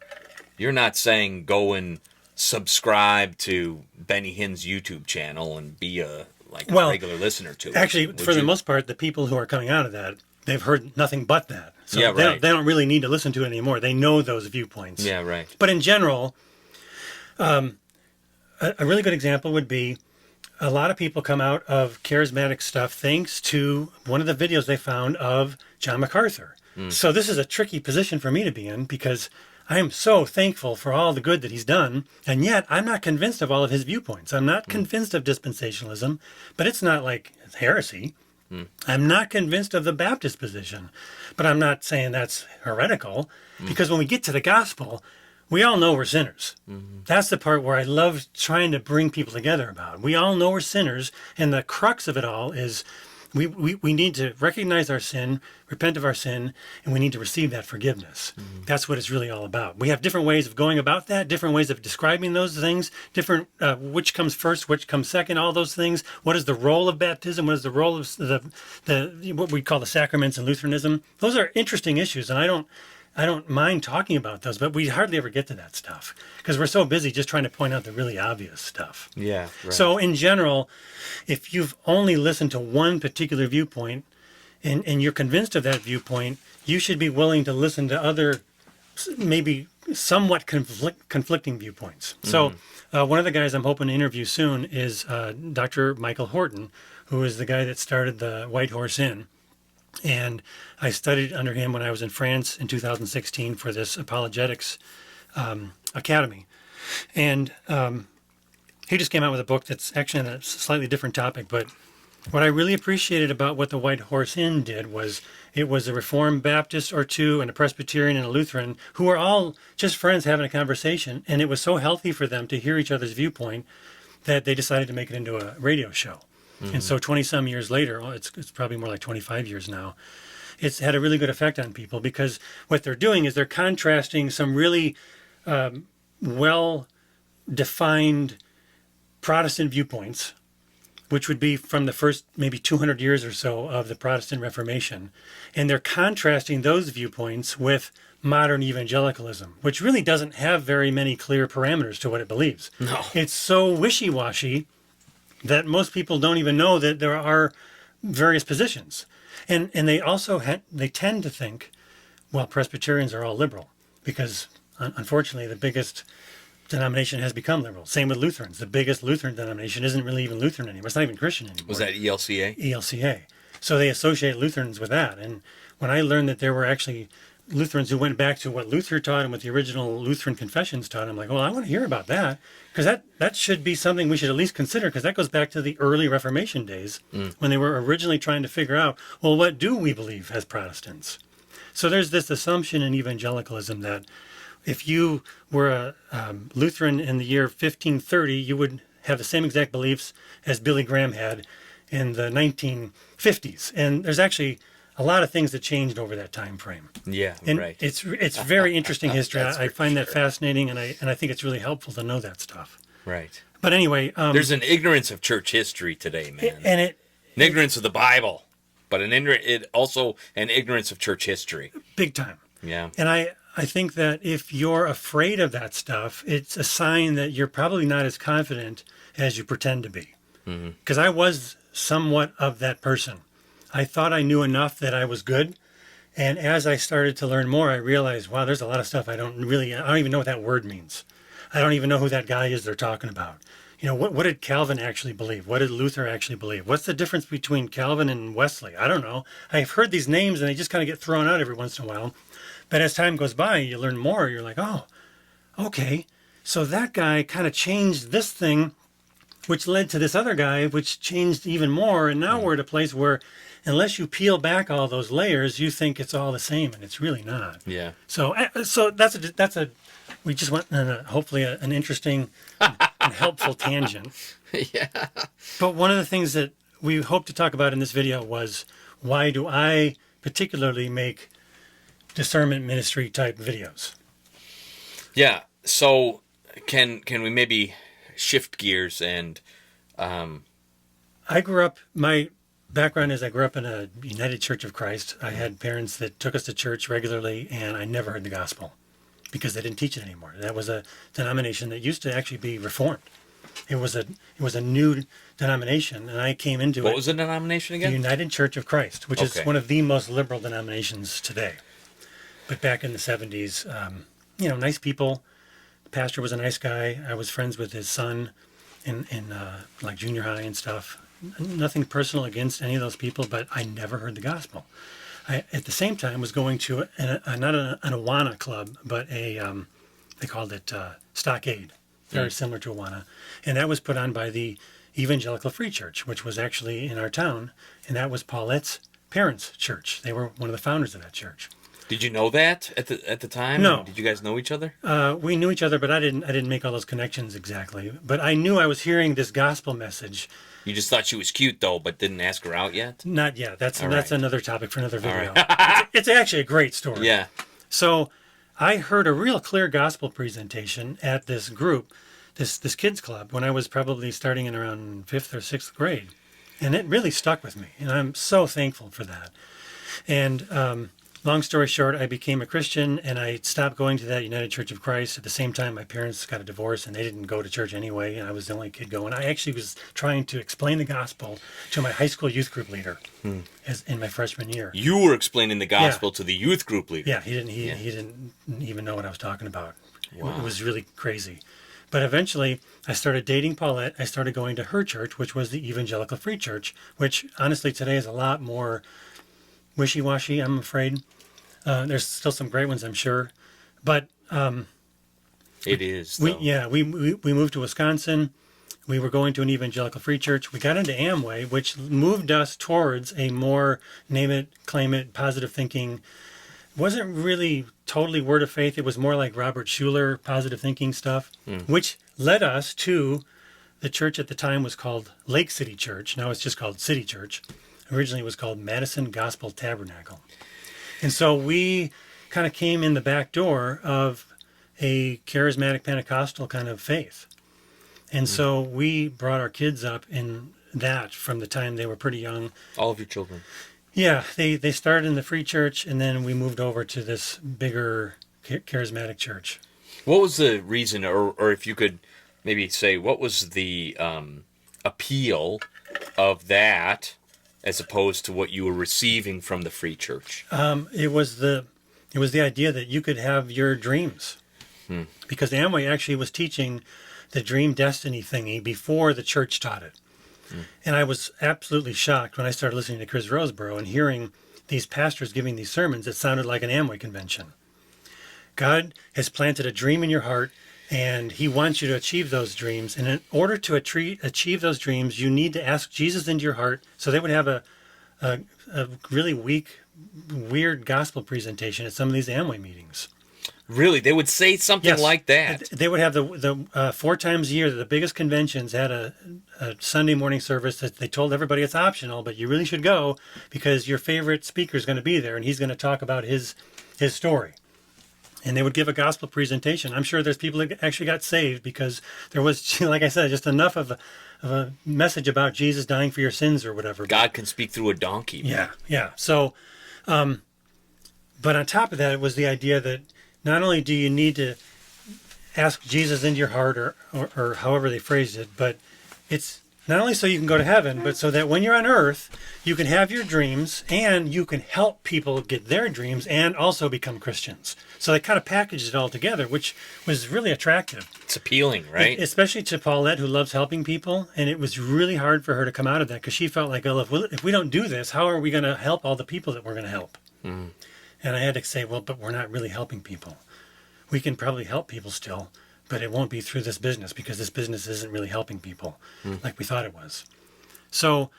you're not saying go and subscribe to Benny Hinn's YouTube channel and be a regular listener to it. Actually, for the most part, the people who are coming out of that, they've heard nothing but that. So yeah, right. They don't really need to listen to it anymore. They know those viewpoints. Yeah, right. But in general, a really good example would be a lot of people come out of charismatic stuff thanks to one of the videos they found of John MacArthur. So this is a tricky position for me to be in, because I am so thankful for all the good that he's done, and yet I'm not convinced of all of his viewpoints. I'm not convinced of dispensationalism, but it's not like heresy. I'm not convinced of the Baptist position, but I'm not saying that's heretical, because when we get to the gospel, we all know we're sinners. That's the part where I love trying to bring people together about. We all know we're sinners, and the crux of it all is we need to recognize our sin, repent of our sin, and we need to receive that forgiveness. That's what it's really all about. We have different ways of going about that, different ways of describing those things, different which comes first, which comes second, all those things. What is the role of baptism? What is the role of the what we call the sacraments in Lutheranism? Those are interesting issues, and I don't mind talking about those, but we hardly ever get to that stuff because we're so busy just trying to point out the really obvious stuff. Yeah. Right. So in general, if you've only listened to one particular viewpoint and you're convinced of that viewpoint, you should be willing to listen to other maybe somewhat conflicting viewpoints. So one of the guys I'm hoping to interview soon is Dr. Michael Horton, who is the guy that started the White Horse Inn. And I studied under him when I was in France in 2016 for this apologetics academy. And he just came out with a book that's actually on a slightly different topic. But what I really appreciated about what the White Horse Inn did was it was a Reformed Baptist or two and a Presbyterian and a Lutheran who were all just friends having a conversation. And it was so healthy for them to hear each other's viewpoint that they decided to make it into a radio show. And so 20-some years later, well, it's probably more like 25 years now, it's had a really good effect on people because what they're doing is they're contrasting some really well-defined Protestant viewpoints, which would be from the first maybe 200 years or so of the Protestant Reformation. And they're contrasting those viewpoints with modern evangelicalism, which really doesn't have very many clear parameters to what it believes. No. It's so wishy-washy that most people don't even know that there are various positions. And they also they tend to think, well, Presbyterians are all liberal because, unfortunately, the biggest denomination has become liberal. Same with Lutherans. The biggest Lutheran denomination isn't really even Lutheran anymore. It's not even Christian anymore. Was that ELCA? ELCA. So they associate Lutherans with that. And when I learned that there were actually Lutherans who went back to what Luther taught and what the original Lutheran confessions taught. I'm like, well, I want to hear about that, because that should be something we should at least consider, because that goes back to the early Reformation days when they were originally trying to figure out, well, what do we believe as Protestants? So there's this assumption in evangelicalism that if you were a Lutheran in the year 1530, you would have the same exact beliefs as Billy Graham had in the 1950s. And there's actually a lot of things that changed over that time frame. Yeah, And right. it's very interesting history. That's I for find that sure. fascinating, and I think it's really helpful to know that stuff. Right. But anyway, There's an ignorance of church history today, man. and it An ignorance of the Bible, but also an ignorance of church history. big time. Yeah. And I think that if you're afraid of that stuff, it's a sign that you're probably not as confident as you pretend to be. Because I was somewhat of that person. I thought I knew enough that I was good. And as I started to learn more, I realized, wow, there's a lot of stuff I don't even know what that word means. I don't even know who that guy is they're talking about. You know, what did Calvin actually believe? What did Luther actually believe? What's the difference between Calvin and Wesley? I don't know. I've heard these names and they just kind of get thrown out every once in a while. But as time goes by, you learn more. You're like, oh, okay. So that guy kind of changed this thing, which led to this other guy, which changed even more. And now we're at a place where unless you peel back all those layers, you think it's all the same, and it's really not. Yeah. So that's a we just went on hopefully an interesting and helpful tangent. Yeah. But one of the things that we hope to talk about in this video was, why do I particularly make discernment ministry type videos? Yeah. So can we maybe shift gears and I grew up, my background is I grew up in a United Church of Christ. I had parents that took us to church regularly, and I never heard the gospel because they didn't teach it anymore. That was a denomination that used to actually be reformed. It was a new denomination, and I came into what was the denomination the again? United Church of Christ, which is Okay. one of the most liberal denominations today. But back in the 70s, nice people. The pastor was a nice guy. I was friends with his son in like junior high and stuff. Nothing personal against any of those people, but I never heard the gospel. I, at the same time, was going to not an Awana club, but they called it Stockade, very similar to Awana. And that was put on by the Evangelical Free Church, which was actually in our town. And that was Paulette's parents' church. They were one of the founders of that church. Did you know that at the time? No. Did you guys know each other? We knew each other, but I didn't make all those connections exactly. But I knew I was hearing this gospel message. You just thought she was cute though, but didn't ask her out yet? Not yet. That's right. another topic for another video. right. It's actually a great story. Yeah. So I heard a real clear gospel presentation at this group, this kids club, when I was probably starting in around 5th or 6th grade. And it really stuck with me. And I'm so thankful for that. And long story short, I became a Christian, and I stopped going to that United Church of Christ. At the same time, my parents got a divorce, and they didn't go to church anyway, and I was the only kid going. I actually was trying to explain the gospel to my high school youth group leader as in my freshman year. You were explaining the gospel to the youth group leader. Yeah, he didn't even know what I was talking about. Wow. It was really crazy. But eventually, I started dating Paulette. I started going to her church, which was the Evangelical Free Church, which honestly today is a lot more wishy-washy, I'm afraid. There's still some great ones, I'm sure. But It is. we Though. we moved to Wisconsin. We were going to an Evangelical Free Church. We got into Amway, which moved us towards a more name it, claim it, positive thinking. It wasn't really totally word of faith. It was more like Robert Schuller, positive thinking stuff, which led us to the church at the time was called Lake City Church. Now it's just called City Church. Originally it was called Madison Gospel Tabernacle. And so we kind of came in the back door of a charismatic Pentecostal kind of faith. And so we brought our kids up in that from the time they were pretty young. All of your children. Yeah, they started in the free church, and then we moved over to this bigger charismatic church. What was the reason, or if you could maybe say, what was the appeal of that as opposed to what you were receiving from the free church? It was the idea that you could have your dreams, because Amway actually was teaching the dream destiny thingy before the church taught it. And I was absolutely shocked when I started listening to Chris Roseborough and hearing these pastors giving these sermons, it sounded like an Amway convention. God has planted a dream in your heart, and he wants you to achieve those dreams. And in order to achieve those dreams, you need to ask Jesus into your heart. So they would have a really weak, weird gospel presentation at some of these Amway meetings. Really? They would say something like that? They would have the 4 times a year, the biggest conventions had a Sunday morning service that they told everybody it's optional, but you really should go because your favorite speaker is going to be there, and he's going to talk about his story. And they would give a gospel presentation. I'm sure there's people that actually got saved because there was, like I said, just enough of a message about Jesus dying for your sins or whatever. God can speak through a donkey. Man. Yeah. So, but on top of that, it was the idea that not only do you need to ask Jesus into your heart or however they phrased it, but it's not only so you can go to heaven, but so that when you're on earth, you can have your dreams and you can help people get their dreams and also become Christians. So they kind of packaged it all together, which was really attractive. It's appealing, right? Especially to Paulette, who loves helping people. And it was really hard for her to come out of that because she felt like, oh, if we don't do this, how are we going to help all the people that we're going to help? Mm. And I had to say, well, but we're not really helping people. We can probably help people still, but it won't be through this business because this business isn't really helping people like we thought it was. So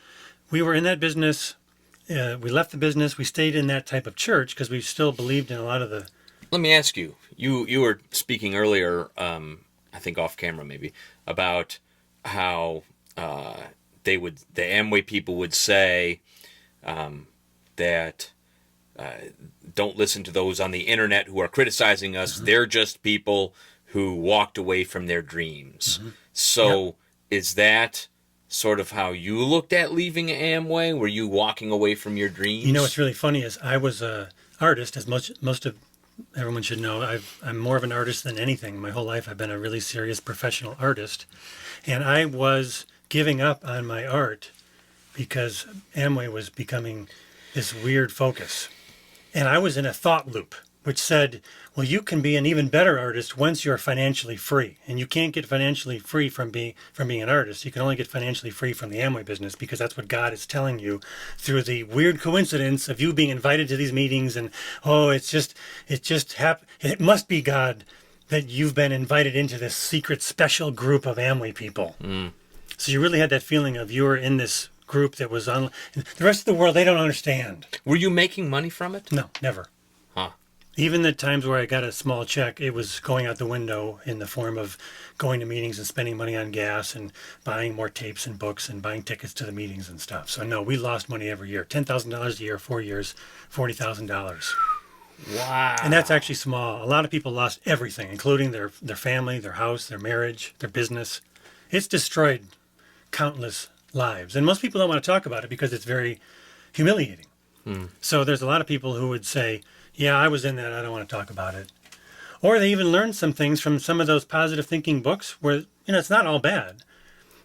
we were in that business. We left the business. We stayed in that type of church because we still believed in a lot of the... Let me ask you. You were speaking earlier, I think off camera maybe, about how the Amway people would say that don't listen to those on the internet who are criticizing us. Mm-hmm. They're just people who walked away from their dreams. Mm-hmm. So is that sort of how you looked at leaving Amway? Were you walking away from your dreams? You know what's really funny is I was an artist, as most of everyone should know. I'm more of an artist than anything. My whole life I've been a really serious professional artist. And I was giving up on my art because Amway was becoming this weird focus. And I was in a thought loop, which said, well, you can be an even better artist once you're financially free. And you can't get financially free from being an artist. You can only get financially free from the Amway business because that's what God is telling you through the weird coincidence of you being invited to these meetings. And, it must be God that you've been invited into this secret special group of Amway people. Mm. So you really had that feeling of you were in this group that was on the rest of the world. They don't understand. Were you making money from it? No, never. Huh. Even the times where I got a small check, it was going out the window in the form of going to meetings and spending money on gas and buying more tapes and books and buying tickets to the meetings and stuff. So no, we lost money every year. $10,000 a year, 4 years, $40,000. Wow. And that's actually small. A lot of people lost everything, including their family, their house, their marriage, their business. It's destroyed countless lives. And most people don't want to talk about it because it's very humiliating. So there's a lot of people who would say, yeah, I was in that. I don't want to talk about it. Or they even learned some things from some of those positive thinking books where, it's not all bad.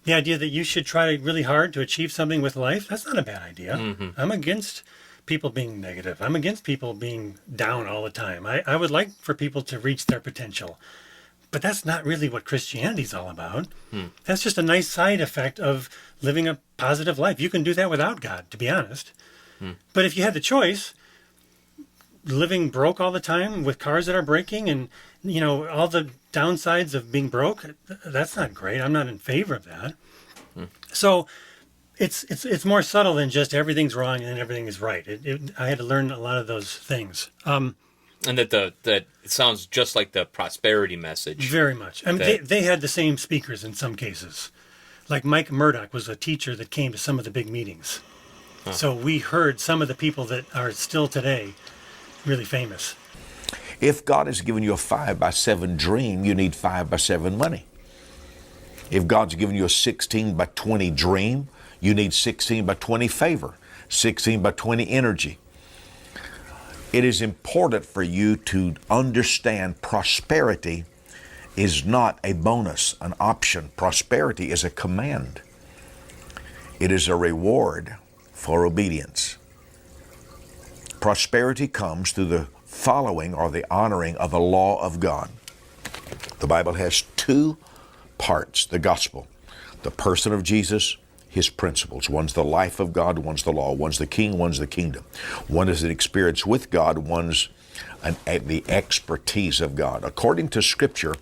The idea that you should try really hard to achieve something with life, that's not a bad idea. Mm-hmm. I'm against people being negative. I'm against people being down all the time. I would like for people to reach their potential. But that's not really what Christianity's all about. That's just a nice side effect of living a positive life. You can do that without God, to be honest. But if you had the choice, living broke all the time with cars that are breaking and, all the downsides of being broke, that's not great. I'm not in favor of that. So it's more subtle than just everything's wrong and everything is right. I had to learn a lot of those things. And that it sounds just like the prosperity message. Very much. I mean, they had the same speakers in some cases. Like Mike Murdoch was a teacher that came to some of the big meetings. Huh. So we heard some of the people that are still today really famous. If God has given you a 5x7 dream, you need 5x7 money. If God's given you a 16x20 dream, you need 16x20 favor, 16x20 energy. It is important for you to understand prosperity is not a bonus, an option. Prosperity is a command. It is a reward for obedience. Prosperity comes through the following or the honoring of the law of God. The Bible has 2 parts, the gospel, the person of Jesus His principles. One's the life of God, one's the law. One's the king, one's the kingdom. One is an experience with God, one's the expertise of God. According to Scripture,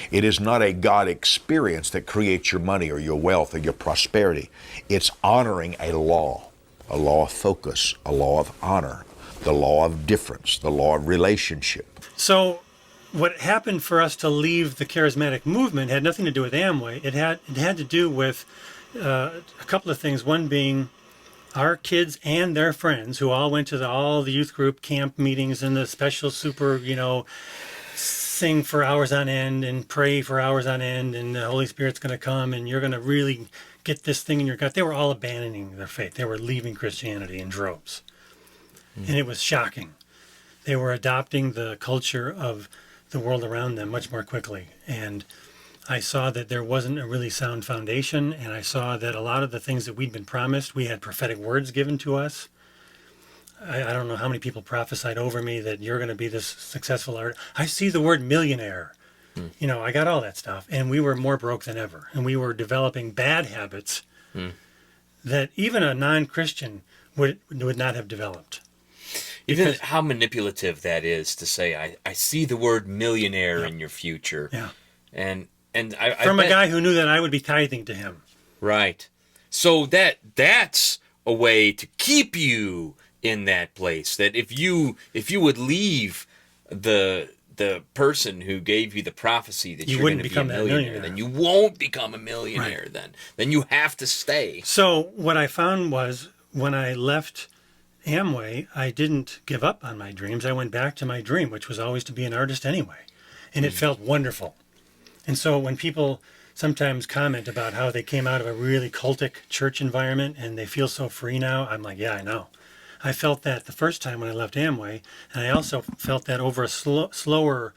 it is not a God experience that creates your money or your wealth or your prosperity. It's honoring a law of focus, a law of honor, the law of difference, the law of relationship. So what happened for us to leave the charismatic movement had nothing to do with Amway. It had to do with a couple of things. One being our kids and their friends, who all went to all the youth group camp meetings and the special super, sing for hours on end and pray for hours on end, and the Holy Spirit's going to come and you're going to really get this thing in your gut. They were all abandoning their faith. They were leaving Christianity in droves. And it was shocking. They were adopting the culture of the world around them much more quickly. And I saw that there wasn't a really sound foundation, and I saw that a lot of the things that we'd been promised, we had prophetic words given to us. I don't know how many people prophesied over me that you're going to be this successful artist. I see the word millionaire. I got all that stuff, and we were more broke than ever. And we were developing bad habits that even a non-Christian would not have developed. Even how manipulative that is to say, I see the word millionaire in your future. Yeah. And from a guy who knew that I would be tithing to him. Right. So that's a way to keep you in that place. That if you would leave the person who gave you the prophecy that you're going to be a millionaire, then you won't become a millionaire. Right. Then you have to stay. So what I found was when I left Amway, I didn't give up on my dreams. I went back to my dream, which was always to be an artist anyway. And it felt wonderful. And so when people sometimes comment about how they came out of a really cultic church environment and they feel so free now, I'm like, yeah, I know. I felt that the first time when I left Amway, and I also felt that over a slower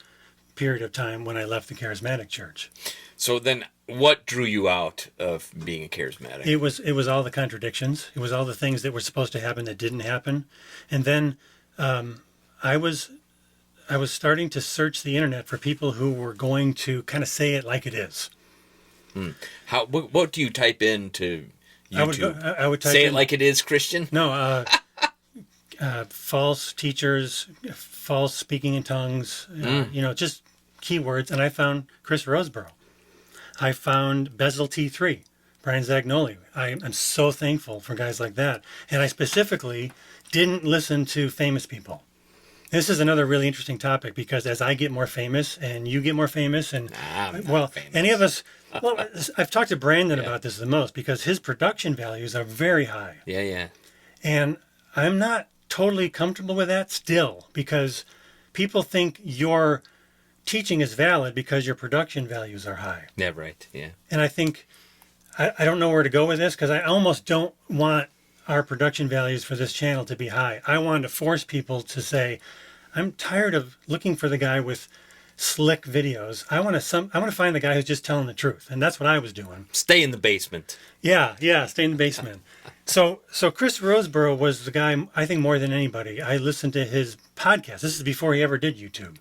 period of time when I left the charismatic church. So then what drew you out of being a charismatic? It was all the contradictions. It was all the things that were supposed to happen that didn't happen. And then I was starting to search the internet for people who were going to kind of say it like it is. What do you type into YouTube? I would type say in, it like it is, Christian? No, false teachers, false speaking in tongues, just keywords. And I found Chris Roseborough. I found Bezel T3, Brian Zagnoli. I'm so thankful for guys like that. And I specifically didn't listen to famous people. This is another really interesting topic because as I get more famous and you get more famous and, famous. Any of us, I've talked to Brandon about this the most because his production values are very high. Yeah. And I'm not totally comfortable with that still because people think your teaching is valid because your production values are high. Yeah, right, yeah. And I think, I don't know where to go with this because I almost don't want our production values for this channel to be high. I wanted to force people to say, I'm tired of looking for the guy with slick videos. I want to find the guy who's just telling the truth. And that's what I was doing. Stay in the basement. Yeah, stay in the basement. So Chris Roseborough was the guy, I think more than anybody. I listened to his podcast. This is before he ever did YouTube.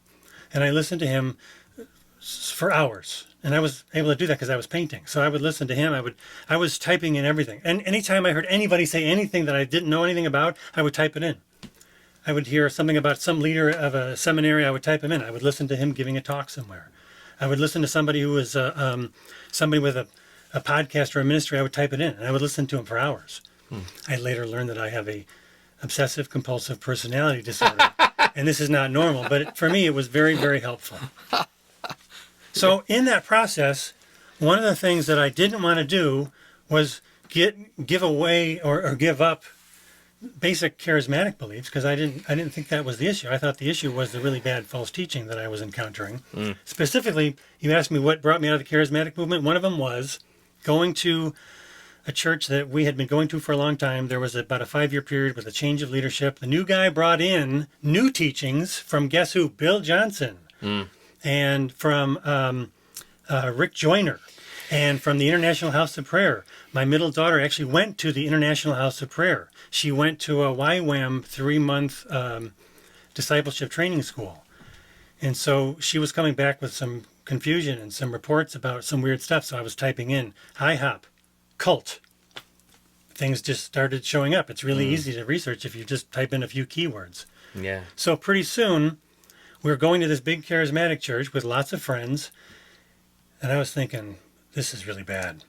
And I listened to him for hours. And I was able to do that because I was painting. So I would listen to him. I was typing in everything. And anytime I heard anybody say anything that I didn't know anything about, I would type it in. I would hear something about some leader of a seminary, I would type him in. I would listen to him giving a talk somewhere. I would listen to somebody who was somebody with a podcast or a ministry, I would type it in. And I would listen to him for hours. I later learned that I have a obsessive compulsive personality disorder. And this is not normal, but for me, it was very, very helpful. So in that process, one of the things that I didn't want to do was give away or give up basic charismatic beliefs because I didn't think that was the issue. I thought the issue was the really bad false teaching that I was encountering. Specifically, you asked me what brought me out of the charismatic movement. One of them was going to a church that we had been going to for a long time. There was about a 5-year period with a change of leadership. The new guy brought in new teachings from guess who? Bill Johnson. And from Rick Joyner. And from the International House of Prayer. My middle daughter actually went to the International House of Prayer. She went to a YWAM 3-month discipleship training school. And so she was coming back with some confusion and some reports about some weird stuff. So I was typing in IHOP, cult, things just started showing up. It's really easy to research if you just type in a few keywords. Yeah. So pretty soon, we were going to this big charismatic church with lots of friends, and I was thinking, this is really bad.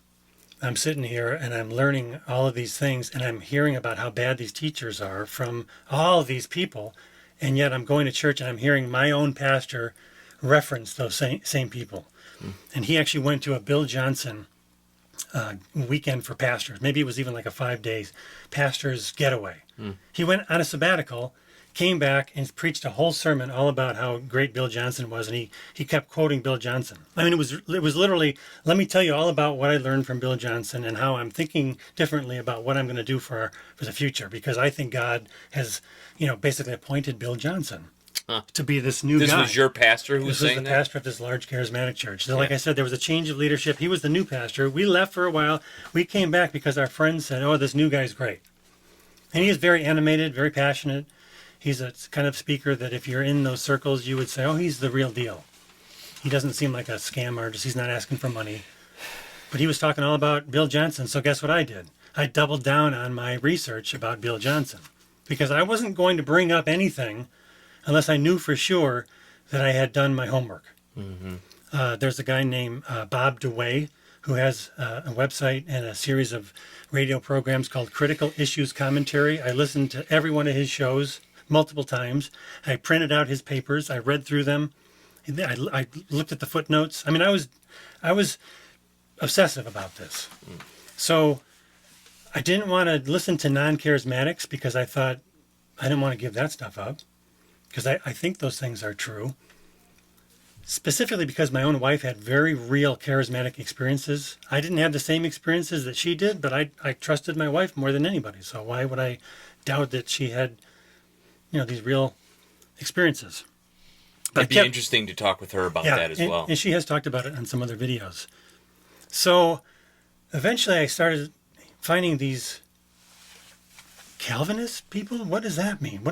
I'm sitting here and I'm learning all of these things, and I'm hearing about how bad these teachers are from all of these people, and yet I'm going to church and I'm hearing my own pastor reference those same people. And he actually went to a Bill Johnson weekend for pastors. Maybe it was even like a 5-day pastor's getaway. He went on a sabbatical, came back and preached a whole sermon all about how great Bill Johnson was, and he kept quoting Bill Johnson. I mean, it was literally, let me tell you all about what I learned from Bill Johnson and how I'm thinking differently about what I'm going to do for the future, because I think God has, basically appointed Bill Johnson to be this new guy. This was your pastor who was saying that? This was the pastor of this large charismatic church. So like I said, there was a change of leadership. He was the new pastor. We left for a while. We came back because our friends said, oh, this new guy's great. And he is very animated, very passionate. He's a kind of speaker that if you're in those circles, you would say, oh, he's the real deal. He doesn't seem like a scam artist. He's not asking for money. But he was talking all about Bill Johnson. So guess what I did? I doubled down on my research about Bill Johnson, because I wasn't going to bring up anything unless I knew for sure that I had done my homework. There's a guy named Bob DeWay who has a website and a series of radio programs called Critical Issues Commentary. I listened to every one of his shows multiple times. I printed out his papers. I read through them. I looked at the footnotes. I mean, I was obsessive about this. So I didn't want to listen to non-charismatics because I thought I didn't want to give that stuff up, because I think those things are true. Specifically because my own wife had very real charismatic experiences. I didn't have the same experiences that she did, but I trusted my wife more than anybody. So why would I doubt that she had these real experiences? It'd be interesting to talk with her about that as well. And she has talked about it on some other videos. So eventually I started finding these Calvinist people. What does that mean?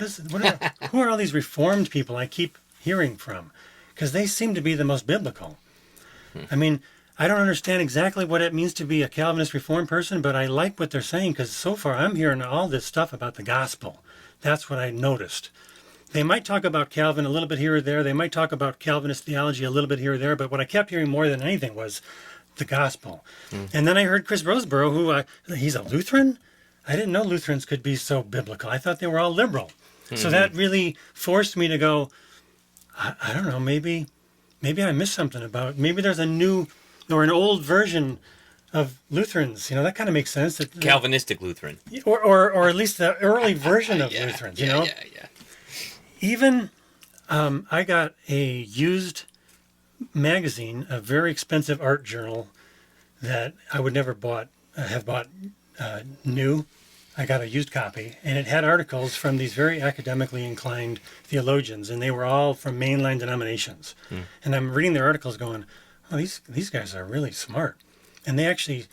Who are all these Reformed people I keep hearing from? Because they seem to be the most biblical. I mean, I don't understand exactly what it means to be a Calvinist Reformed person, but I like what they're saying, because so far I'm hearing all this stuff about the gospel. That's what I noticed. They might talk about Calvin a little bit here or there. They might talk about Calvinist theology a little bit here or there. But what I kept hearing more than anything was the gospel. And then I heard Chris Roseborough, who he's a Lutheran? I didn't know Lutherans could be so biblical. I thought they were all liberal. So that really forced me to go, I don't know, maybe I missed something about, maybe there's a new or an old version of Lutherans. That kind of makes sense. Calvinistic Lutheran. Or at least the early version of Lutherans, Yeah. Even I got a used magazine, a very expensive art journal that I would never have bought new. I got a used copy, and it had articles from these very academically inclined theologians, and they were all from mainline denominations. And I'm reading their articles going, oh, these guys are really smart. And they actually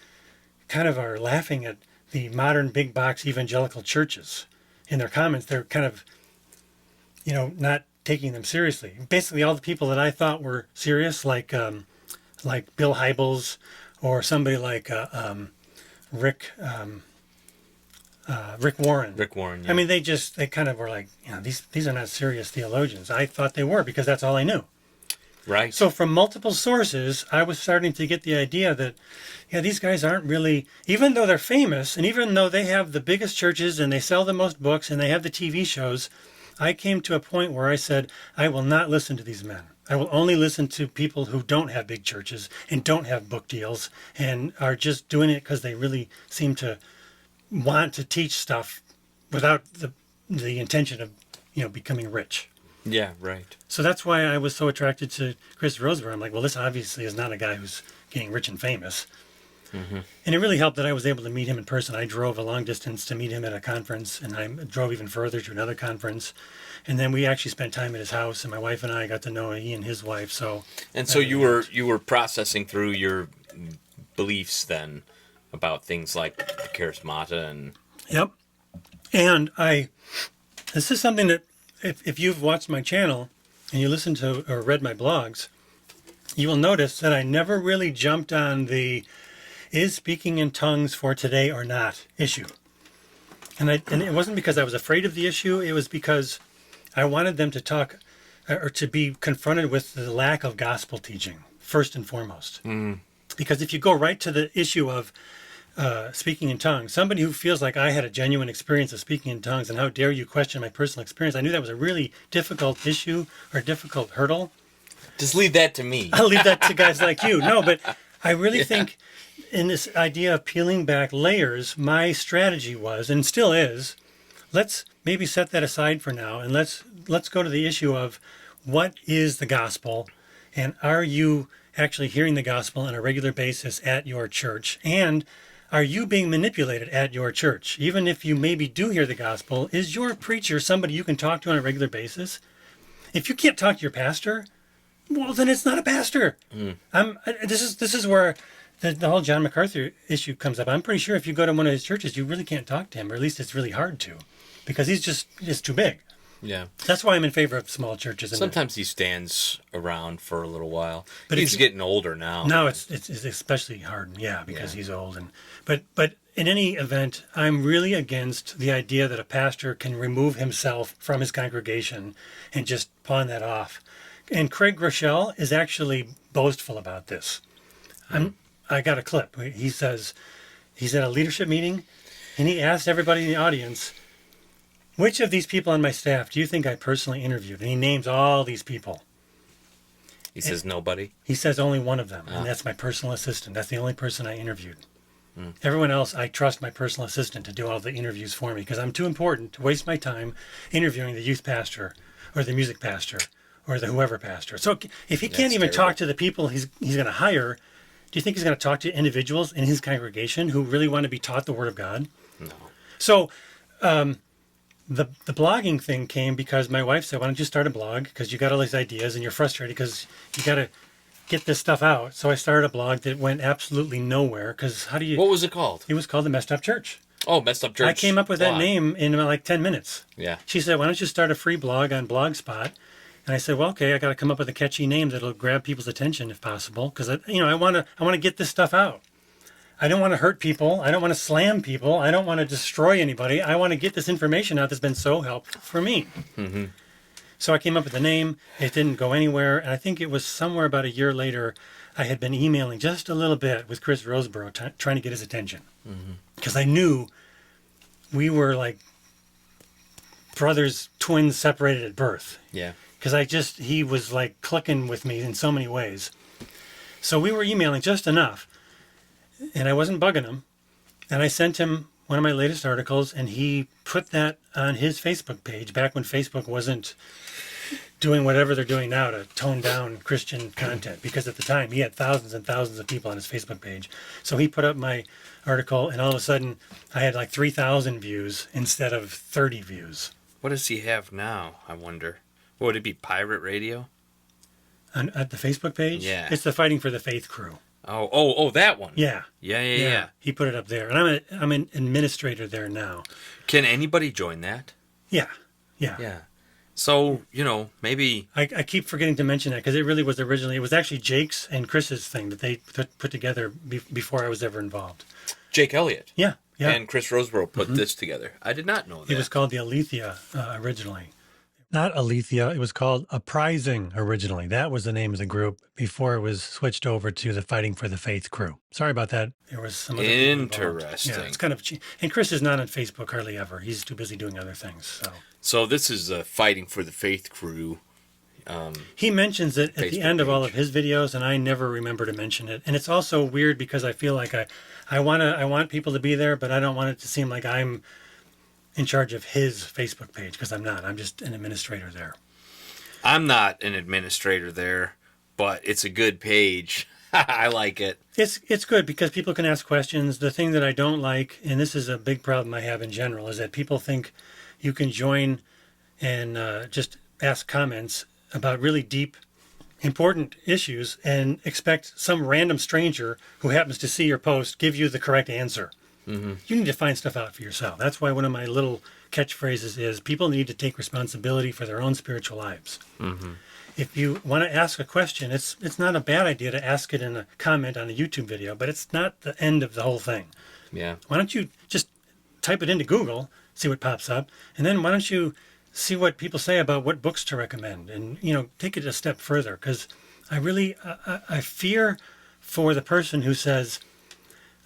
kind of are laughing at the modern big box evangelical churches. In their comments, they're kind of, not taking them seriously. Basically, all the people that I thought were serious, like Bill Hybels or somebody like Rick Warren. Rick Warren, yeah. I mean, they kind of were like, these are not serious theologians. I thought they were, because that's all I knew. Right. So from multiple sources, I was starting to get the idea that, these guys aren't really, even though they're famous, and even though they have the biggest churches and they sell the most books and they have the TV shows, I came to a point where I said, I will not listen to these men. I will only listen to people who don't have big churches and don't have book deals and are just doing it because they really seem to want to teach stuff without the intention of becoming rich. Yeah, right. So that's why I was so attracted to Chris Roseborough. I'm like, well, this obviously is not a guy who's getting rich and famous. And it really helped that I was able to meet him in person. I drove a long distance to meet him at a conference, and I drove even further to another conference. And then we actually spent time at his house, and my wife and I got to know he and his wife. So you were processing through your beliefs then about things like the charismata and... Yep. And this is something that if you've watched my channel and you listen to or read my blogs, you will notice that I never really jumped on the is speaking in tongues for today or not issue. And it wasn't because I was afraid of the issue. It was because I wanted them to talk or to be confronted with the lack of gospel teaching, first and foremost. Because if you go right to the issue of speaking in tongues, somebody who feels like I had a genuine experience of speaking in tongues, and how dare you question my personal experience, I knew that was a really difficult issue or difficult hurdle. Just leave that to me. I'll leave that to guys like you. No, but I really think in this idea of peeling back layers, my strategy was, and still is, let's maybe set that aside for now, and let's go to the issue of what is the gospel, and are you actually hearing the gospel on a regular basis at your church, and are you being manipulated at your church? Even if you maybe do hear the gospel, is your preacher somebody you can talk to on a regular basis? If you can't talk to your pastor, well, then it's not a pastor. This is where the whole John MacArthur issue comes up. I'm pretty sure if you go to one of his churches, you really can't talk to him, or at least it's really hard to, because he's just too big. Yeah. That's why I'm in favor of small churches. Sometimes he stands around for a little while. But he's getting older now. No, it's especially hard, because he's old. But in any event, I'm really against the idea that a pastor can remove himself from his congregation and just pawn that off. And Craig Rochelle is actually boastful about this. I got a clip. He says he's at a leadership meeting, and he asked everybody in the audience, which of these people on my staff do you think I personally interviewed? And he names all these people. He says nobody? He says only one of them, and that's my personal assistant. That's the only person I interviewed. Everyone else, I trust my personal assistant to do all the interviews for me, because I'm too important to waste my time interviewing the youth pastor or the music pastor or the whoever pastor. So if he can't even talk to the people he's going to hire, do you think he's going to talk to individuals in his congregation who really want to be taught the Word of God? No. So the blogging thing came because my wife said, why don't you start a blog? Because you got all these ideas and you're frustrated because you got to get this stuff out. So I started a blog that went absolutely nowhere. Because how do you... What was it called? It was called The Messed Up Church. Oh, Messed Up Church. I came up with that name in like 10 minutes. Yeah. She said, why don't you start a free blog on Blogspot? And I said, well, okay, I got to come up with a catchy name that'll grab people's attention if possible, because I want to get this stuff out. I don't want to hurt people. I don't want to slam people. I don't want to destroy anybody. I want to get this information out that's been so helpful for me. Mm-hmm. So I came up with a name. It didn't go anywhere, and I think it was somewhere about a year later. I had been emailing just a little bit with Chris Roseborough, trying to get his attention, because I knew we were like brothers, twins separated at birth. Yeah. Because he was like clicking with me in so many ways. So we were emailing just enough, and I wasn't bugging him. And I sent him one of my latest articles, and he put that on his Facebook page back when Facebook wasn't doing whatever they're doing now to tone down Christian content. Because at the time, he had thousands and thousands of people on his Facebook page. So he put up my article, and all of a sudden, I had like 3,000 views instead of 30 views. What does he have now, I wonder? Would it be Pirate Radio? At the Facebook page? Yeah. It's the Fighting for the Faith crew. Oh, that one. Yeah. Yeah. He put it up there. And I'm an administrator there now. Can anybody join that? Yeah. So, maybe... I keep forgetting to mention that because it really was originally... It was actually Jake's and Chris's thing that they put together before I was ever involved. Jake Elliott. Yeah. And Chris Roseborough put this together. I did not know that. It was called the Alethea originally. Not Alethea, it was called Uprising originally. That was the name of the group before it was switched over to the Fighting for the Faith crew. Sorry about that. There was some other people involved. Interesting. Yeah, it's kind of cheap. And Chris is not on Facebook hardly ever. He's too busy doing other things. So this is a Fighting for the Faith crew. He mentions it at the end of all page. of his videos, and I never remember to mention it. And it's also weird because I feel like I want people to be there, but I don't want it to seem like I'm in charge of his Facebook page, because I'm not. I'm just an administrator there. I'm not an administrator there, but it's a good page. I like it. It's good because people can ask questions. The thing that I don't like, and this is a big problem I have in general, is that people think you can join and just ask comments about really deep, important issues and expect some random stranger who happens to see your post give you the correct answer. Mm-hmm. You need to find stuff out for yourself. That's why one of my little catchphrases is people need to take responsibility for their own spiritual lives. If you want to ask a question, it's not a bad idea to ask it in a comment on a YouTube video, but it's not the end of the whole thing. Yeah. Why don't you just type it into Google, see what pops up, and then why don't you see what people say about what books to recommend, and take it a step further, because I really I fear for the person who says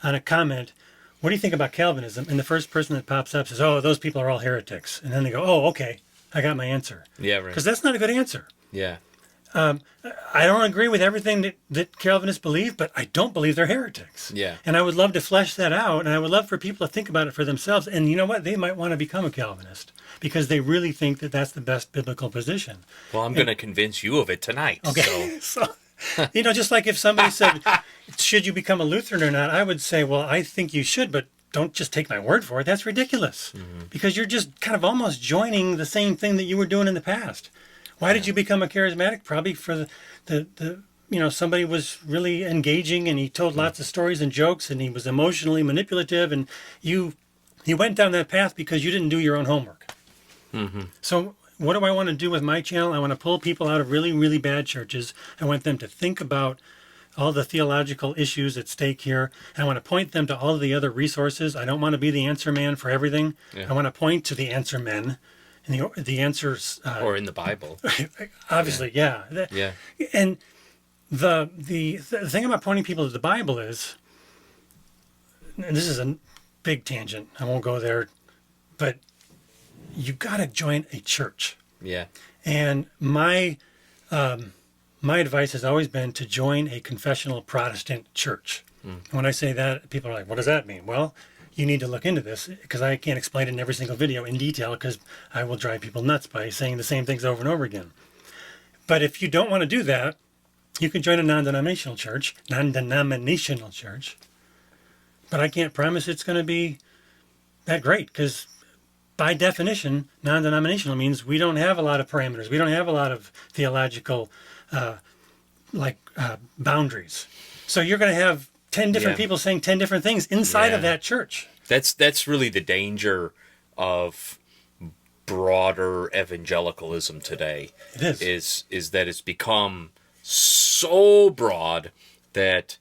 on a comment, what do you think about Calvinism? And the first person that pops up says, oh, those people are all heretics. And then they go, oh, okay, I got my answer. Yeah, right. Because that's not a good answer. Yeah. I don't agree with everything that Calvinists believe, but I don't believe they're heretics. Yeah. And I would love to flesh that out, and I would love for people to think about it for themselves. And you know what? They might want to become a Calvinist because they really think that that's the best biblical position. Well, I'm going to convince you of it tonight. Okay. So, just like if somebody said, should you become a Lutheran or not? I would say, well, I think you should, but don't just take my word for it. That's ridiculous. Because you're just kind of almost joining the same thing that you were doing in the past. Why did you become a charismatic? Probably for the somebody was really engaging and he told lots of stories and jokes and he was emotionally manipulative, and you went down that path because you didn't do your own homework. So what do I want to do with my channel? I want to pull people out of really, really bad churches. I want them to think about all the theological issues at stake here. And I want to point them to all of the other resources. I don't want to be the answer man for everything. Yeah. I want to point to the answer men. And the answers, or in the Bible, obviously, yeah. Yeah. And the thing about pointing people to the Bible is, and this is a big tangent, I won't go there, but you got to join a church. Yeah. And my advice has always been to join a confessional Protestant church. When I say that, people are like, what does that mean? Well, you need to look into this, because I can't explain it in every single video in detail, because I will drive people nuts by saying the same things over and over again. But if you don't want to do that, you can join a non-denominational church. But I can't promise it's going to be that great, because by definition, non-denominational means we don't have a lot of parameters. We don't have a lot of theological boundaries. So you're going to have 10 different people saying 10 different things inside of that church. That's really the danger of broader evangelicalism today. It is. Is that it's become so broad that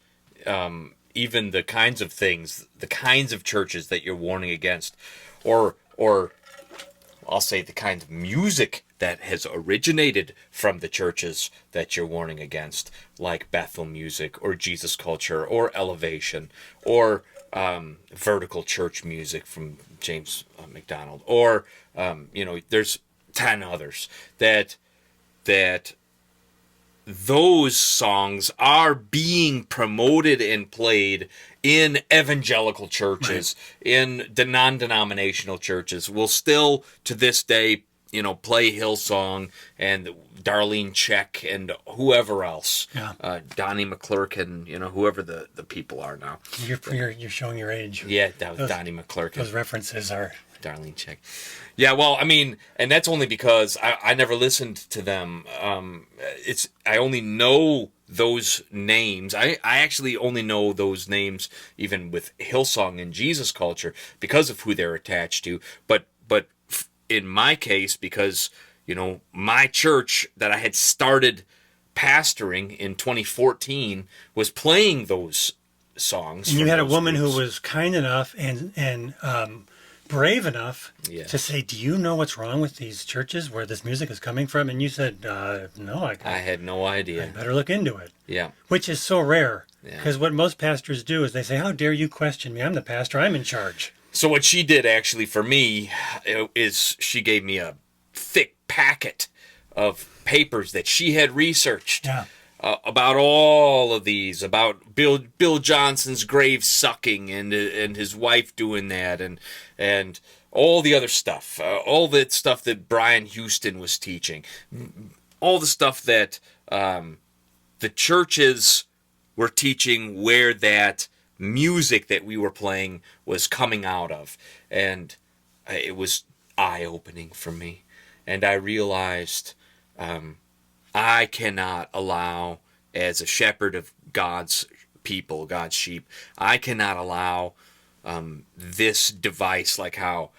even the kinds of things, the kinds of churches that you're warning against, or I'll say the kind of music that has originated from the churches that you're warning against, like Bethel music or Jesus culture or Elevation or vertical church music from James McDonald, or there's 10 others that those songs are being promoted and played in evangelical churches, in the non-denominational churches. Will still to this day play Hillsong and Darlene Check and whoever else, Donnie McClurkin, whoever the people are now. You're showing your age. Yeah, that was Donnie McClurkin. Those references are Darlene Check. Yeah, well, I mean, and that's only because I never listened to them. I only know those names. I actually only know those names even with Hillsong and Jesus culture because of who they're attached to. But in my case, because my church that I had started pastoring in 2014 was playing those songs. And you had a woman who was kind enough and brave enough to say, do you know what's wrong with these churches where this music is coming from? And you said, no, I had no idea. I better look into it. Yeah. Which is so rare. Because what most pastors do is they say, how dare you question me? I'm the pastor. I'm in charge. So what she did actually for me is she gave me a thick packet of papers that she had researched about all of these, about Bill Johnson's grave sucking and his wife doing that, and all the other stuff, all that stuff that Brian Houston was teaching, all the stuff that the churches were teaching, where that music that we were playing was coming out of. And it was eye-opening for me. And I realized I cannot allow, as a shepherd of God's people, God's sheep, I cannot allow this device, like how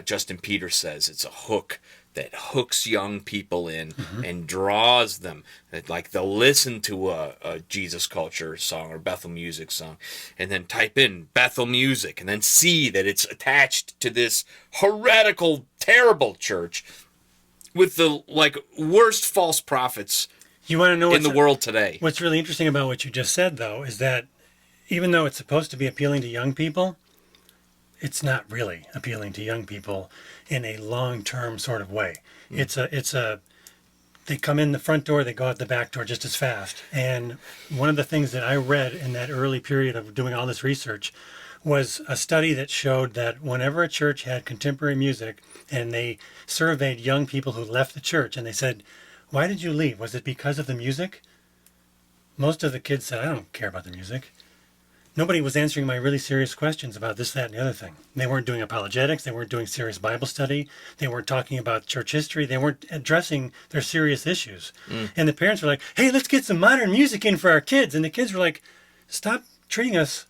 Justin Peters says it's a hook that hooks young people in and draws them. Like they'll listen to a Jesus Culture song or Bethel Music song and then type in Bethel Music and then see that it's attached to this heretical, terrible church with the worst false prophets You want to know in the world today. What's really interesting about what you just said, though, is that even though it's supposed to be appealing to young people, it's not really appealing to young people in a long-term sort of way. They come in the front door, they go out the back door just as fast. And one of the things that I read in that early period of doing all this research was a study that showed that whenever a church had contemporary music and they surveyed young people who left the church and they said, "Why did you leave? Was it because of the music?" Most of the kids said, "I don't care about the music." Nobody was answering my really serious questions about this, that, and the other thing. They weren't doing apologetics. They weren't doing serious Bible study. They weren't talking about church history. They weren't addressing their serious issues. And the parents were like, "Hey, let's get some modern music in for our kids." And the kids were like, "Stop treating us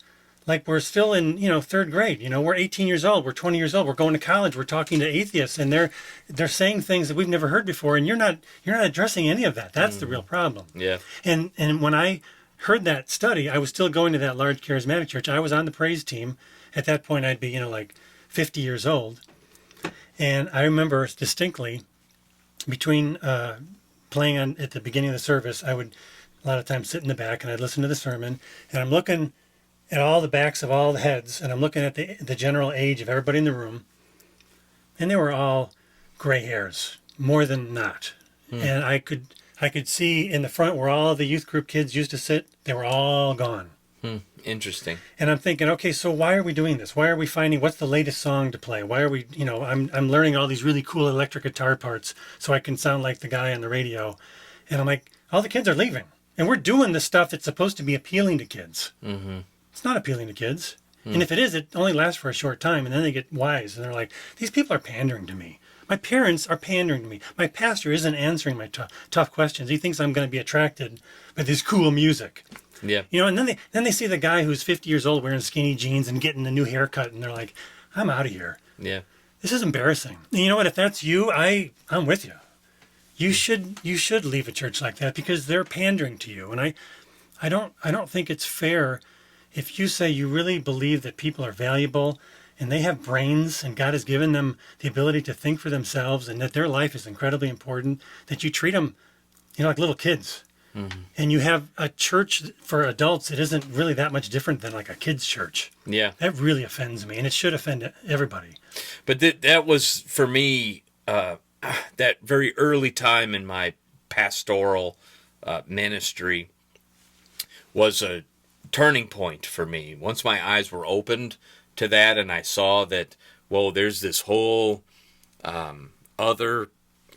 like we're still in, third grade. We're 18 years old. We're 20 years old. We're going to college. We're talking to atheists, and they're saying things that we've never heard before. And you're not addressing any of that. That's the real problem." Yeah. And when I heard that study, I was still going to that large charismatic church. I was on the praise team. At that point, I'd be, 50 years old. And I remember distinctly between playing at the beginning of the service, I would a lot of times sit in the back and I'd listen to the sermon. And I'm looking at all the backs of all the heads, and I'm looking at the general age of everybody in the room. And they were all gray hairs, more than not. And I could see in the front where all the youth group kids used to sit, they were all gone. Interesting. And I'm thinking, okay, so why are we doing this? Why are we finding what's the latest song to play? Why are we, I'm learning all these really cool electric guitar parts so I can sound like the guy on the radio. And I'm like, all the kids are leaving. And we're doing the stuff that's supposed to be appealing to kids. It's not appealing to kids. And if it is, it only lasts for a short time. And then they get wise. And they're like, these people are pandering to me. My parents are pandering to me. My pastor isn't answering my tough questions. He thinks I'm going to be attracted by this cool music. Yeah. And then they see the guy who's 50 years old wearing skinny jeans and getting a new haircut, and they're like, "I'm out of here. Yeah. This is embarrassing." And you know what? If that's you, I'm with you. You should leave a church like that because they're pandering to you. And I don't think it's fair if you say you really believe that people are valuable and they have brains and God has given them the ability to think for themselves and that their life is incredibly important, that you treat them, like little kids. And you have a church for adults that isn't really that much different than like a kid's church. Yeah. That really offends me, and it should offend everybody. But that was, for me, that very early time in my pastoral ministry was a turning point for me. Once my eyes were opened to that and I saw that, there's this whole other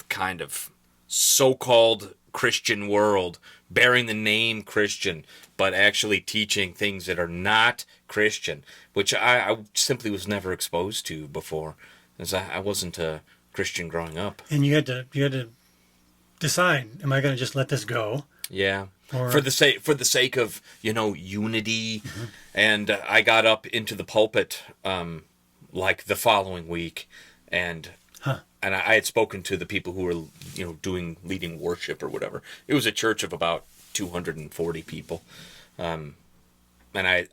kind of so-called Christian world bearing the name Christian, but actually teaching things that are not Christian, which I simply was never exposed to before, as I wasn't a Christian growing up. And you had to decide: am I going to just let this go? Yeah. Or... For the sake of unity, and I got up into the pulpit like the following week, and I had spoken to the people who were leading worship or whatever. It was a church of about 240 people, and I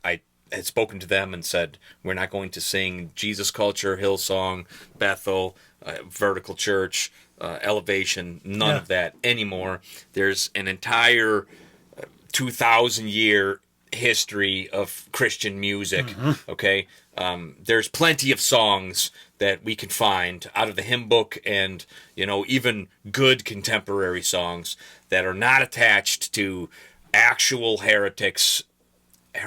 had spoken to them and said, "We're not going to sing Jesus Culture, Hillsong, Bethel, Vertical Church, Elevation, none of that anymore. There's an entire 2,000-year history of Christian music, okay? There's plenty of songs that we can find out of the hymn book and, even good contemporary songs that are not attached to actual heretics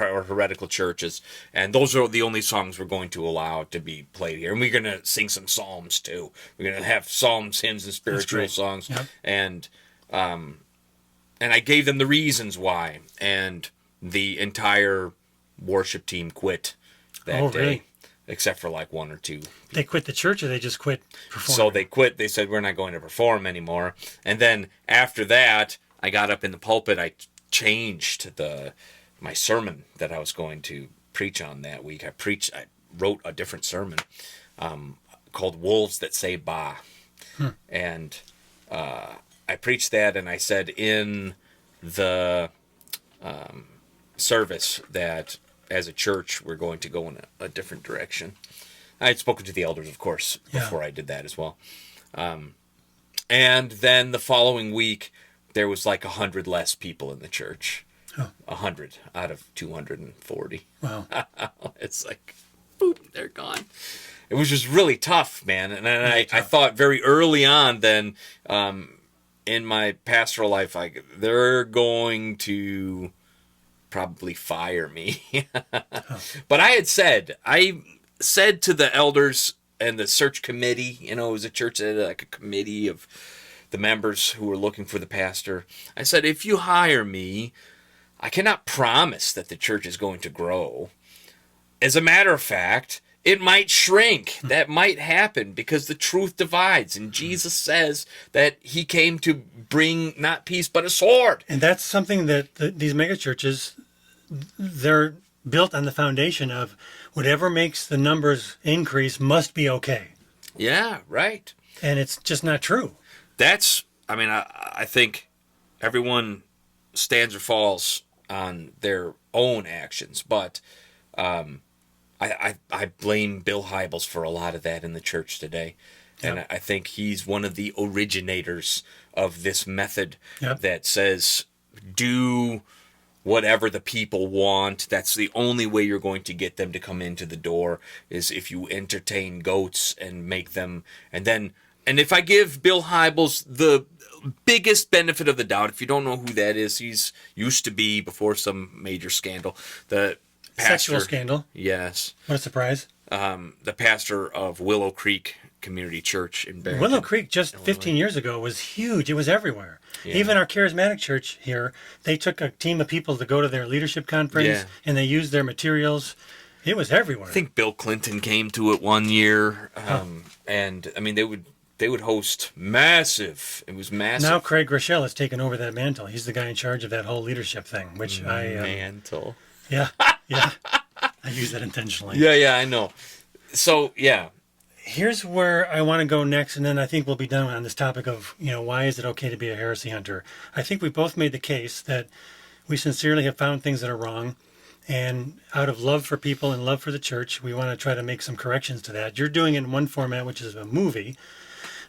or heretical churches. And those are the only songs we're going to allow to be played here. And we're going to sing some psalms, too. We're going to have psalms, hymns, and spiritual songs. Yep. And I gave them the reasons why. And the entire worship team quit that day. Really? Except for like one or two people. They quit the church, or they just quit performing? So they quit. They said, "We're not going to perform anymore." And then after that, I got up in the pulpit. I changed my sermon that I was going to preach on that week. I wrote a different sermon. called Wolves That Say Bah. And I preached that, and I said in the service that as a church we're going to go in a different direction. I had spoken to the elders, of course, before I did that as well. And then the following week, there was like 100 less people in the church. 100 out of 240. Wow. It's like, boop, they're gone. It was just really tough, man. And I thought very early on then, in my pastoral life, they're going to probably fire me. But I said to the elders and the search committee, it was a church that had like a committee of the members who were looking for the pastor. I said, if you hire me, I cannot promise that the church is going to grow. As a matter of fact, it might shrink. That might happen because the truth divides. And Jesus says that he came to bring not peace, but a sword. And that's something that these megachurches, they're built on the foundation of whatever makes the numbers increase must be okay. Yeah, right. And it's just not true. I think everyone stands or falls on their own actions, but I blame Bill Hybels for a lot of that in the church today. Yep. And I think he's one of the originators of this method that says, do whatever the people want. That's the only way you're going to get them to come into the door, is if you entertain goats and make them. And if I give Bill Hybels the biggest benefit of the doubt, if you don't know who that is, he's used to be, before some major scandal, the pastor, sexual scandal. Yes. What a surprise. The pastor of Willow Creek Community Church in Barrington, Willow Creek just Illinois. 15 years ago was huge. It was everywhere. Yeah. Even our charismatic church here, they took a team of people to go to their leadership conference, and they used their materials. It was everywhere. I think Bill Clinton came to it one year, and I mean they would host massive. It was massive. Now Craig Rochelle has taken over that mantle. He's the guy in charge of that whole leadership thing, which mantle. Yeah. I use that intentionally. Yeah, I know. So, yeah. Here's where I want to go next, and then I think we'll be done on this topic of, why is it okay to be a heresy hunter? I think we both made the case that we sincerely have found things that are wrong, and out of love for people and love for the church, we want to try to make some corrections to that. You're doing it in one format, which is a movie,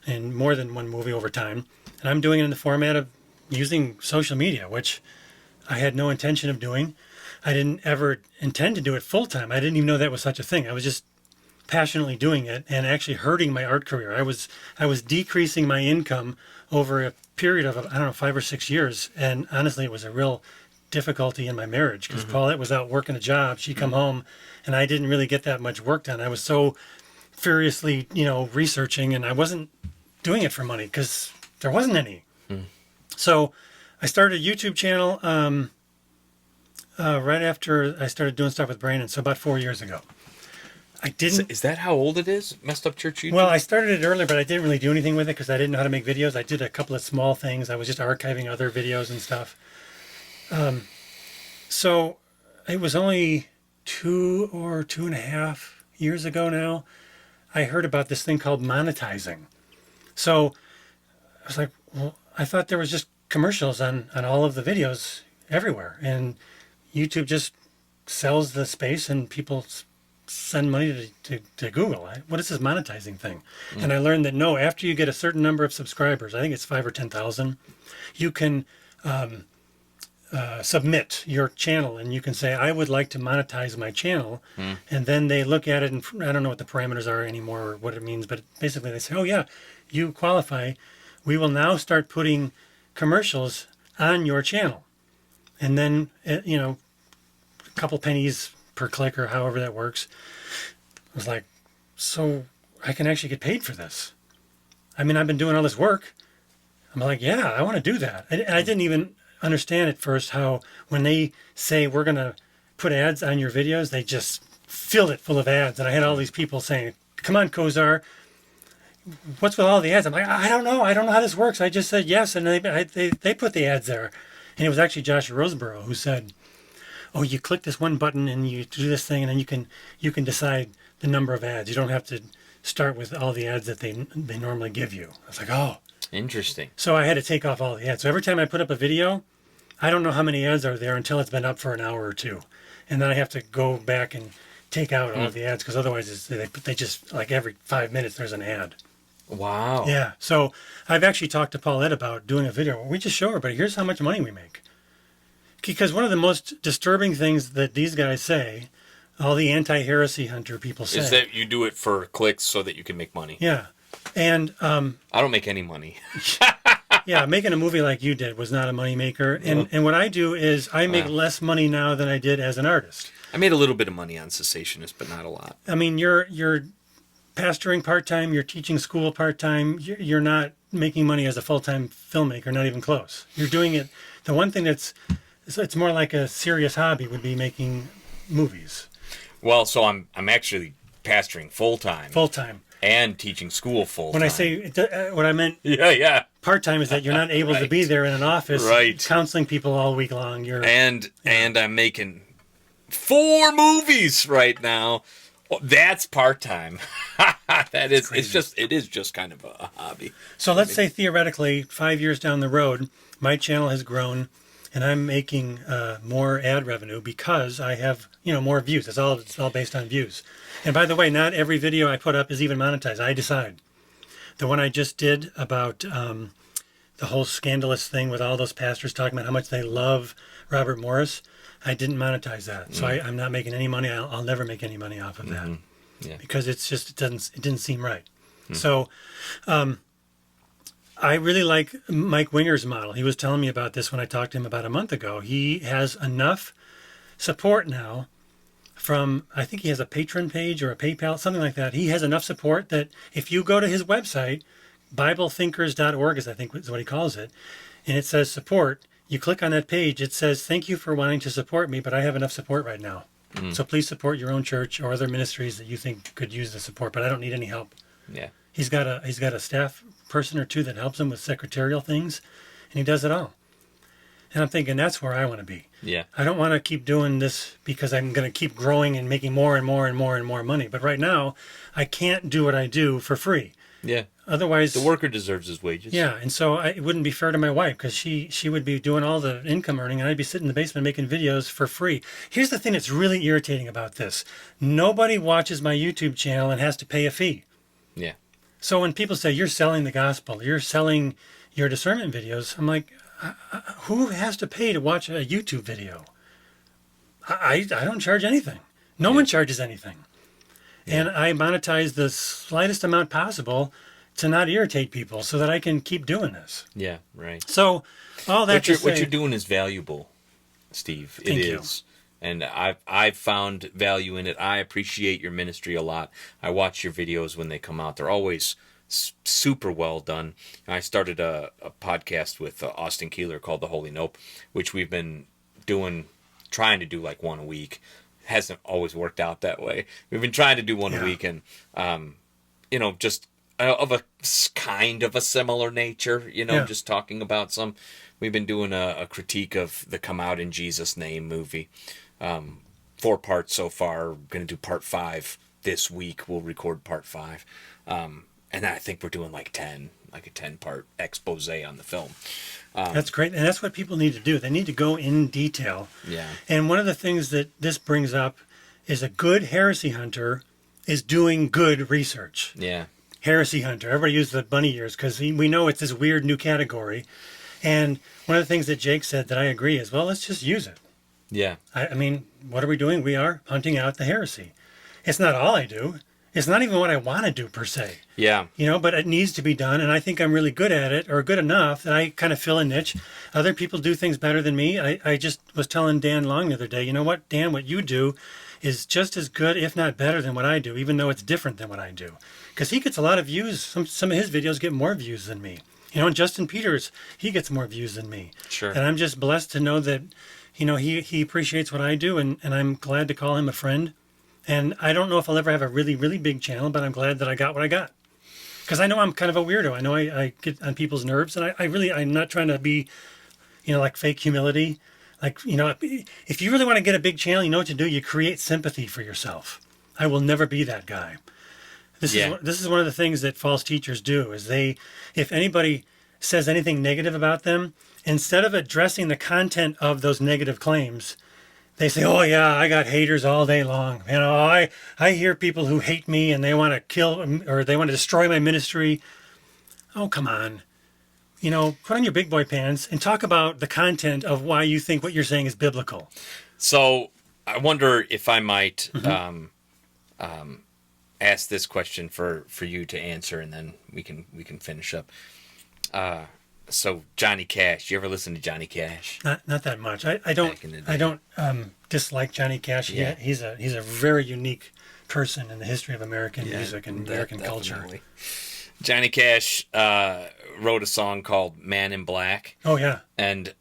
and more than one movie over time, and I'm doing it in the format of using social media, which I had no intention of doing. I didn't ever intend to do it full time. I didn't even know that was such a thing. I was just passionately doing it and actually hurting my art career. I was decreasing my income over a period of 5 or 6 years, and honestly, it was a real difficulty in my marriage because Paulette was out working a job. She'd come home, and I didn't really get that much work done. I was so furiously, researching, and I wasn't doing it for money because there wasn't any. So I started a YouTube channel right after I started doing stuff with Brandon, so about 4 years ago. I didn't. Is that how old it is? Messed Up Church YouTube? Well, I started it earlier, but I didn't really do anything with it because I didn't know how to make videos. I did a couple of small things. I was just archiving other videos and stuff. So it was only 2 or 2.5 years ago now, I heard about this thing called monetizing. So I was like, well, I thought there was just commercials on all of the videos everywhere. And YouTube just sells the space and people send money to Google. What is this monetizing thing? And I learned that no, after you get a certain number of subscribers, I think it's 5,000 or 10,000, you can submit your channel and you can say, I would like to monetize my channel. And then they look at it, and I don't know what the parameters are anymore or what it means, but basically they say, oh yeah, you qualify. We will now start putting commercials on your channel. And then, a couple pennies per click or however that works. I was like, so I can actually get paid for this. I mean, I've been doing all this work. I'm like, yeah, I want to do that. And I didn't even understand at first how when they say we're going to put ads on your videos, they just filled it full of ads. And I had all these people saying, come on, Kozar, what's with all the ads? I'm like, I don't know how this works. I just said yes, and they put the ads there. And it was actually Josh Roseborough who said, oh, you click this one button and you do this thing, and then you can decide the number of ads. You don't have to start with all the ads that they normally give you. I was like, oh. Interesting. So I had to take off all the ads. So every time I put up a video, I don't know how many ads are there until it's been up for an hour or two. And then I have to go back and take out all the ads because otherwise they just, like every 5 minutes there's an ad. Wow. Yeah. So I've actually talked to Paulette about doing a video where we just show her, but here's how much money we make. Because one of the most disturbing things that these guys say, all the anti-heresy hunter people say, Is that you do it for clicks so that you can make money. yeah. And I don't make any money. yeah, making a movie like you did was not a moneymaker. And what I do is I make less money now than I did as an artist. I made a little bit of money on Cessationist, but not a lot. I mean, you're pastoring part-time, you're teaching school part-time, you're not making money as a full-time filmmaker, not even close. You're doing it. The one thing it's more like a serious hobby would be making movies. Well, so I'm actually pastoring full-time. Full-time. And teaching school full-time. When I say, what I meant yeah. part-time is that you're not able to be there in an office counseling people all week long. And I'm making 4 movies right now. That's part-time. It is just kind of a hobby. So let's say theoretically 5 years down the road, my channel has grown and I'm making more ad revenue because I have, more views. It's all based on views. And by the way, not every video I put up is even monetized. I decide. The one I just did about the whole scandalous thing with all those pastors talking about how much they love Robert Morris, I didn't monetize that. So I'm not making any money. I'll never make any money off of that. Yeah. Because it didn't seem right. So I really like Mike Winger's model. He was telling me about this when I talked to him about a month ago. He has enough support now from, I think he has a Patreon page or a PayPal, something like that. He has enough support that if you go to his website, BibleThinkers.org is what he calls it, and it says support, you click on that page, it says, thank you for wanting to support me, but I have enough support right now. So please support your own church or other ministries that you think could use the support, but I don't need any help. Yeah. He's got a staff person or two that helps him with secretarial things, and he does it all. And I'm thinking that's where I want to be. Yeah. I don't want to keep doing this because I'm going to keep growing and making more and more and more and more money. But right now, I can't do what I do for free. Yeah. Otherwise, the worker deserves his wages. Yeah, and so it wouldn't be fair to my wife because she would be doing all the income earning, and I'd be sitting in the basement making videos for free. Here's the thing that's really irritating about this: nobody watches my YouTube channel and has to pay a fee. Yeah. So when people say you're selling the gospel, you're selling your discernment videos, I'm like, who has to pay to watch a YouTube video? I don't charge anything. No one charges anything. And I monetize the slightest amount possible to not irritate people so that I can keep doing this. Yeah, right. So all that what you're doing is valuable, Steve. It is. And I've found value in it. I appreciate your ministry a lot. I watch your videos when they come out. They're always super well done. I started a podcast with Austin Keeler called The Holy Nope, which we've been trying to do like one a week. Hasn't always worked out that way. We've been trying to do one a week, and just of a kind of a similar nature. Just talking about some. We've been doing a critique of the Come Out in Jesus' Name movie. 4 parts so far. We're going to do part 5 this week. We'll record part 5, and I think we're doing like a 10-part expose on the film. That's great. And that's what people need to do. They need to go in detail. Yeah. And one of the things that this brings up is a good heresy hunter is doing good research. Yeah. Heresy hunter. Everybody uses the bunny ears because we know it's this weird new category. And one of the things that Jake said that I agree is, well, let's just use it. Yeah. I mean, what are we doing? We are hunting out the heresy. It's not all I do. It's not even what I want to do per se. Yeah. But it needs to be done, and I think I'm really good at it, or good enough that I kind of fill a niche. Other people do things better than me. I just was telling Dan Long the other day, you know what, Dan, what you do is just as good, if not better than what I do, even though it's different than what I do. Because he gets a lot of views. Some of his videos get more views than me. And Justin Peters, he gets more views than me. Sure. And I'm just blessed to know that, he appreciates what I do, and I'm glad to call him a friend. And I don't know if I'll ever have a really, really big channel, but I'm glad that I got what I got. Because I know I'm kind of a weirdo. I know I get on people's nerves, and I'm not trying to be, like fake humility. Like, if you really want to get a big channel, you know what to do? You create sympathy for yourself. I will never be that guy. This is one of the things that false teachers do. Is if anybody says anything negative about them, instead of addressing the content of those negative claims, they say, "Oh yeah, I got haters all day long. You know, I hear people who hate me and they want to kill or they want to destroy my ministry." Oh, come on. You know, put on your big boy pants and talk about the content of why you think what you're saying is biblical. So I wonder if I might ask this question for you to answer, and then we can finish up. So Johnny Cash, you ever listen to Johnny Cash? Not that much. I don't dislike Johnny Cash. Yeah. He's a very unique person in the history of American music and American culture. Definitely. Johnny Cash wrote a song called "Man in Black." Oh yeah. And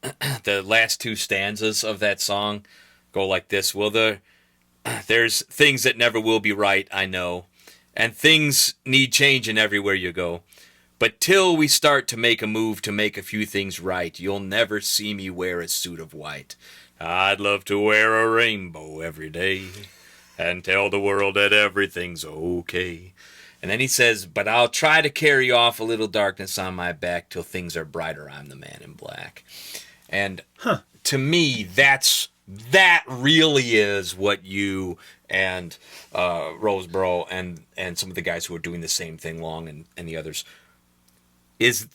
the last two stanzas of that song go like this: "Well, there's things that never will be right, I know, and things need changing everywhere you go. But till we start to make a move to make a few things right, you'll never see me wear a suit of white. I'd love to wear a rainbow every day and tell the world that everything's okay." And then he says, "But I'll try to carry off a little darkness on my back till things are brighter. I'm the man in black." And to me, that really is what you and Roseboro and some of the guys who are doing the same thing, Long and the others, is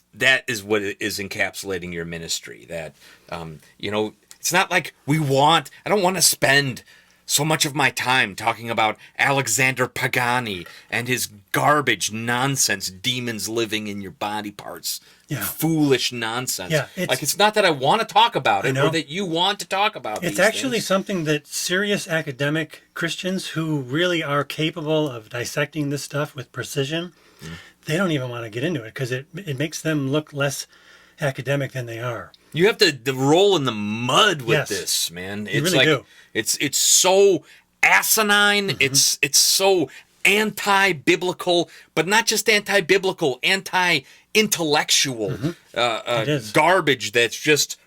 what is encapsulating your ministry. That it's not like I don't want to spend so much of my time talking about Alexander Pagani and his garbage nonsense, demons living in your body parts. Yeah. Foolish nonsense. Yeah, it's not that I want to talk about it or that you want to talk about it. It's actually something that serious academic Christians who really are capable of dissecting this stuff with precision, they don't even want to get into it because it makes them look less academic than they are. You have to roll in the mud with this, man. You really do. It's so asinine. It's so anti-biblical, but not just anti-biblical, anti-intellectual garbage that's just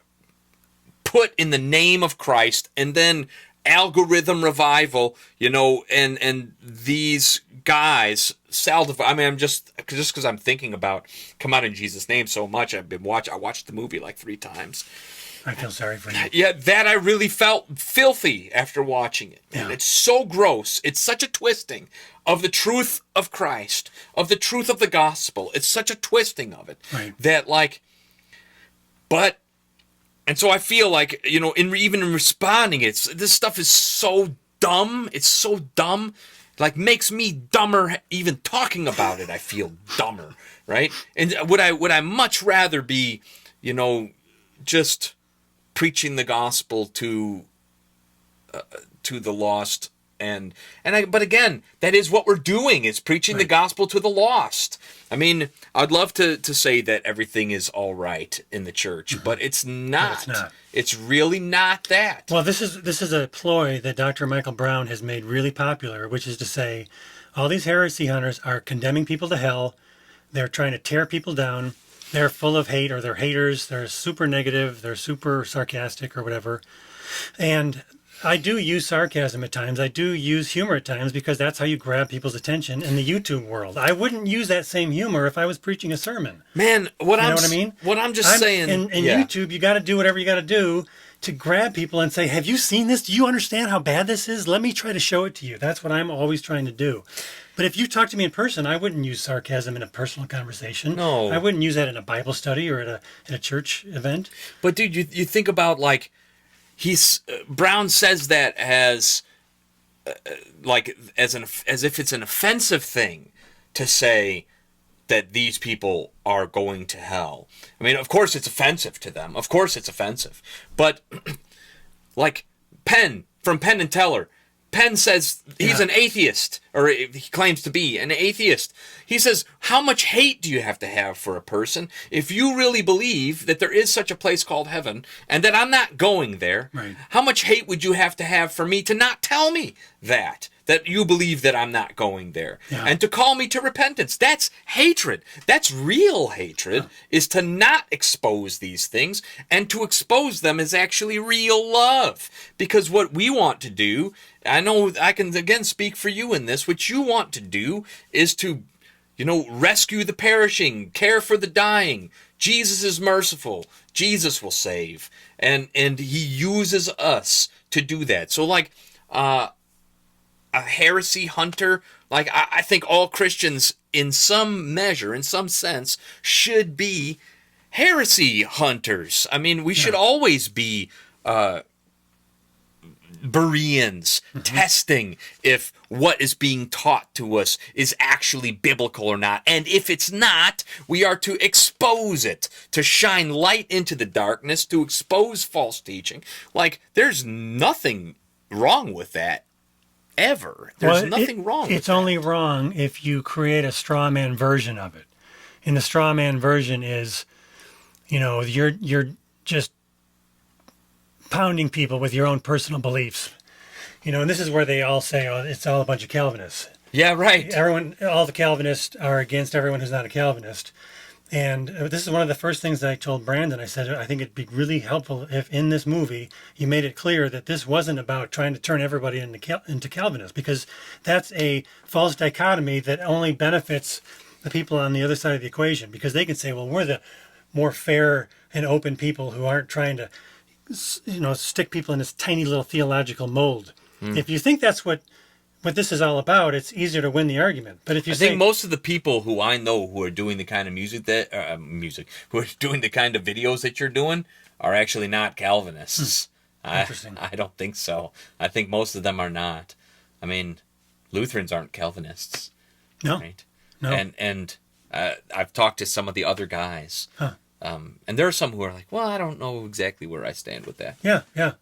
put in the name of Christ, and then algorithm revival, and these guys I'm just because I'm thinking about Come Out in Jesus' Name so much. I watched the movie like 3 times. I feel sorry for you. Yeah, that I really felt filthy after watching it. And it's so gross. It's such a twisting of the truth of Christ, of the truth of the gospel. It's such a twisting of it that and so I feel like, even in responding, this stuff is so dumb. It's so dumb. Like, makes me dumber even talking about it. I feel dumber, right? And would I much rather be, just preaching the gospel to the lost, but again, that is what we're doing, is preaching the gospel to the lost. I mean, I'd love to say that everything is all right in the church, but it's not. It's not. It's really not that. Well, this is a ploy that Dr. Michael Brown has made really popular, which is to say all these heresy hunters are condemning people to hell. They're trying to tear people down. They're full of hate, or they're haters. They're super negative. They're super sarcastic or whatever. And I do use sarcasm at times. I do use humor at times because that's how you grab people's attention in the YouTube world. I wouldn't use that same humor if I was preaching a sermon. Man, you know what I mean? What I'm just saying. In YouTube, you got to do whatever you got to do to grab people and say, "Have you seen this? Do you understand how bad this is? Let me try to show it to you." That's what I'm always trying to do. But if you talk to me in person, I wouldn't use sarcasm in a personal conversation. No. I wouldn't use that in a Bible study or at a church event. But dude, you think about Brown says that as if it's an offensive thing to say that these people are going to hell. I mean, of course it's offensive to them. Of course it's offensive. But Penn from Penn and Teller, Penn says he's an atheist, or he claims to be an atheist. He says, how much hate do you have to have for a person if you really believe that there is such a place called heaven and that I'm not going there? Right. How much hate would you have to have for me to not tell me that that you believe that I'm not going there. Yeah. And to call me to repentance, that's hatred. That's real hatred, is to not expose these things, and to expose them is actually real love. Because what we want to do, I know I can again speak for you in this, what you want to do is to, rescue the perishing, care for the dying. Jesus is merciful. Jesus will save. And he uses us to do that. So like a heresy hunter, like I think all Christians in some measure, in some sense, should be heresy hunters. I mean, we should always be Bereans, testing if what is being taught to us is actually biblical or not. And if it's not, we are to expose it, to shine light into the darkness, to expose false teaching. Like, there's nothing wrong with that, ever. There's nothing wrong with that. It's only wrong if you create a straw man version of it. And the straw man version is, you're just pounding people with your own personal beliefs, and this is where they all say, "Oh, it's all a bunch of Calvinists." Yeah, right. All the Calvinists are against everyone who's not a Calvinist, and this is one of the first things that I told Brandon. I said, I think it'd be really helpful if in this movie you made it clear that this wasn't about trying to turn everybody into Calvinists, because that's a false dichotomy that only benefits the people on the other side of the equation, because they can say, well, we're the more fair and open people who aren't trying to stick people in this tiny little theological mold. If you think that's what this is all about, it's easier to win the argument. But if you think most of the people who I know who are doing the kind of who are doing the kind of videos that you're doing are actually not Calvinists. Interesting. I don't think so. I think most of them are not. I mean, Lutherans aren't Calvinists. No. Right? No. And I've talked to some of the other guys. Huh. And there are some who are like, well, I don't know exactly where I stand with that. Yeah.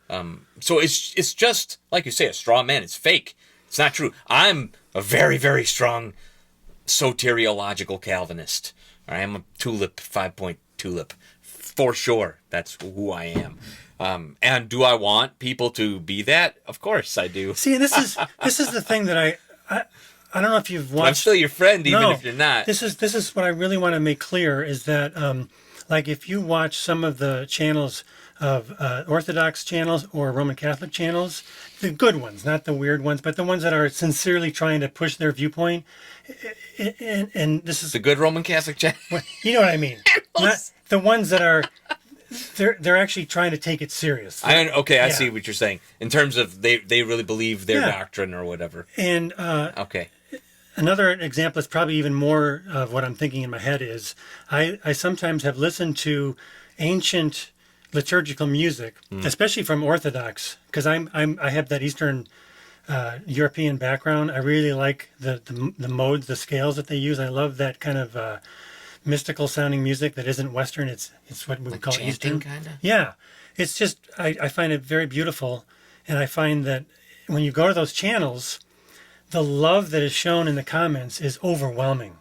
So it's just, like you say, a straw man. It's fake. It's not true. I'm a very, very strong soteriological Calvinist. I am a tulip, 5-point tulip. For sure. That's who I am. And do I want people to be that? Of course I do. See, and this is the thing that I don't know if you've watched. I'm still your friend, even if you're not. This is what I really want to make clear, is that like if you watch some of the channels of Orthodox channels or Roman Catholic channels, the good ones, not the weird ones, but the ones that are sincerely trying to push their viewpoint, and this is the good Roman Catholic channel. You know what I mean? Not the ones that are. They're actually trying to take it serious. I see what you're saying. In terms of they really believe their doctrine or whatever. And okay. Another example is probably even more of what I'm thinking in my head is I sometimes have listened to ancient liturgical music, especially from Orthodox, because I have that Eastern European background. I really like the modes, the scales that they use. I love that kind of mystical sounding music that isn't Western. It's what we would call Eastern. Kinda? Yeah. It's just, I find it very beautiful. And I find that when you go to those channels, the love that is shown in the comments is overwhelming.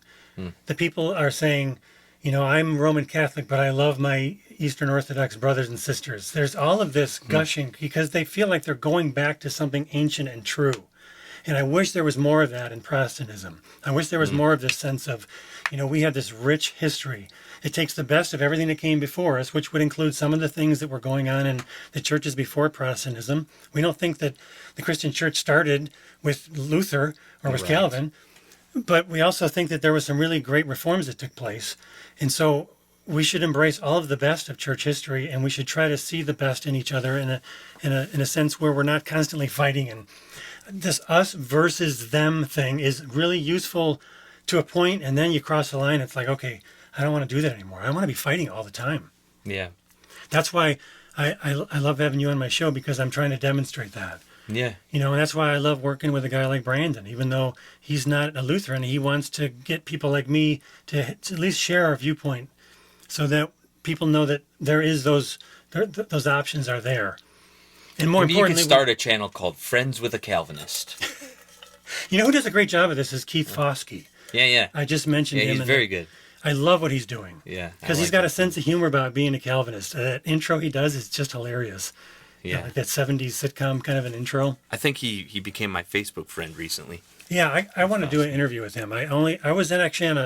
The people are saying, I'm Roman Catholic, but I love my Eastern Orthodox brothers and sisters. There's all of this gushing because they feel like they're going back to something ancient and true. And I wish there was more of that in Protestantism. I wish there was more of this sense of, we have this rich history. It takes the best of everything that came before us, which would include some of the things that were going on in the churches before Protestantism. We don't think that the Christian church started with Luther or with Calvin, but we also think that there was some really great reforms that took place. And so we should embrace all of the best of church history, and we should try to see the best in each other in a sense where we're not constantly fighting. And this us versus them thing is really useful to a point, and then you cross the line. It's like, okay, I don't want to do that anymore. I want to be fighting all the time. Yeah. That's why I love having you on my show, because I'm trying to demonstrate that. Yeah. And that's why I love working with a guy like Brandon. Even though he's not a Lutheran, he wants to get people like me to at least share our viewpoint so that people know that there is those options are there. And more importantly, you can start a channel called Friends with a Calvinist. Who does a great job of this is Keith Foskey. Yeah. I just mentioned him. He's very good. I love what he's doing. Yeah. Because he's got a sense of humor about being a Calvinist. That intro he does is just hilarious. Yeah. Like that 70s sitcom kind of an intro. I think he became my Facebook friend recently. Yeah, I want to do an interview with him. I was actually on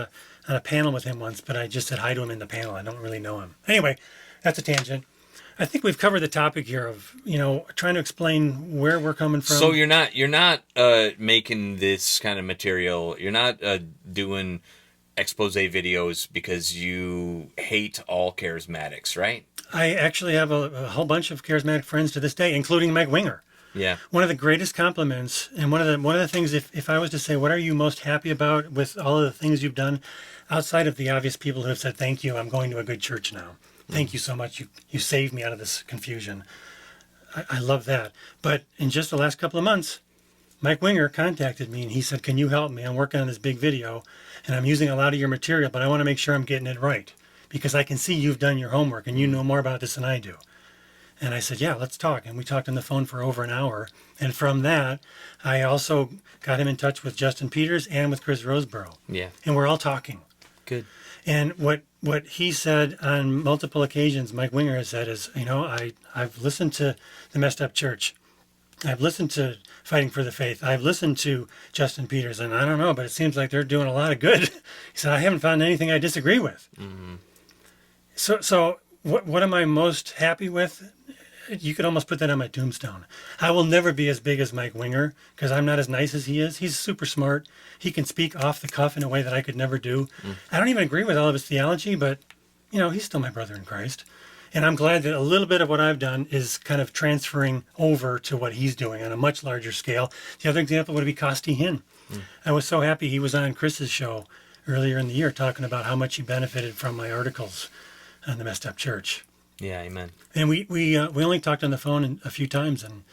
a panel with him once, but I just said hi to him in the panel. I don't really know him. Anyway, that's a tangent. I think we've covered the topic here of, trying to explain where we're coming from. So you're not making this kind of material. You're not doing expose videos because you hate all charismatics, right? I actually have a whole bunch of charismatic friends to this day, including Mike Winger. Yeah. One of the greatest compliments, and one of the things, if I was to say, what are you most happy about with all of the things you've done, outside of the obvious people who have said, thank you, I'm going to a good church now. Thank you so much. You saved me out of this confusion. I love that. But in just the last couple of months, Mike Winger contacted me and he said, can you help me? I'm working on this big video and I'm using a lot of your material, but I want to make sure I'm getting it right because I can see you've done your homework and you know more about this than I do. And I said, yeah, let's talk. And we talked on the phone for over an hour. And from that, I also got him in touch with Justin Peters and with Chris Roseborough. Yeah. And we're all talking. Good. And what he said on multiple occasions, Mike Winger has said is, I've listened to the Messed Up Church. I've listened to Fighting for the Faith. I've listened to Justin Peters. And I don't know, but it seems like they're doing a lot of good. He said, I haven't found anything I disagree with. Mm-hmm. So what am I most happy with? You could almost put that on my tombstone. I will never be as big as Mike Winger because I'm not as nice as he is. He's super smart. He can speak off the cuff in a way that I could never do. I don't even agree with all of his theology, but, he's still my brother in Christ. And I'm glad that a little bit of what I've done is kind of transferring over to what he's doing on a much larger scale. The other example would be Costi Hinn. I was so happy he was on Chris's show earlier in the year talking about how much he benefited from my articles on the Messed Up Church. Yeah, amen. And we only talked on the phone a few times, and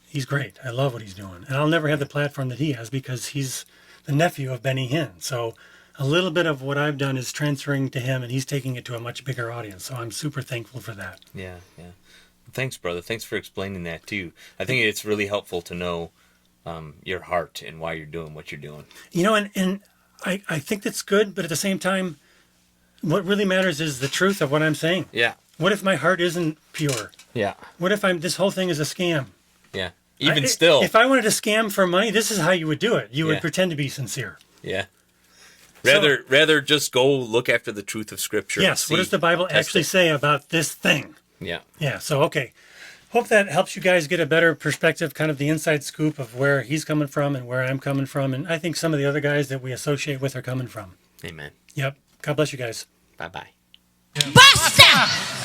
he's great. I love what he's doing. And I'll never have the platform that he has because he's the nephew of Benny Hinn. So a little bit of what I've done is transferring to him, and he's taking it to a much bigger audience. So I'm super thankful for that. Yeah. Thanks, brother. Thanks for explaining that, too. I think it's really helpful to know your heart and why you're doing what you're doing. And I think that's good, but at the same time, what really matters is the truth of what I'm saying. Yeah. What if my heart isn't pure? Yeah. What if this whole thing is a scam? Yeah. Even still. If I wanted to scam for money, this is how you would do it. You would pretend to be sincere. Yeah. Rather just go look after the truth of Scripture. Yes. What does the Bible actually say about this thing? Yeah. Yeah. So, okay. Hope that helps you guys get a better perspective, kind of the inside scoop of where he's coming from and where I'm coming from. And I think some of the other guys that we associate with are coming from. Amen. Yep. God bless you guys. Bye-bye. Basta!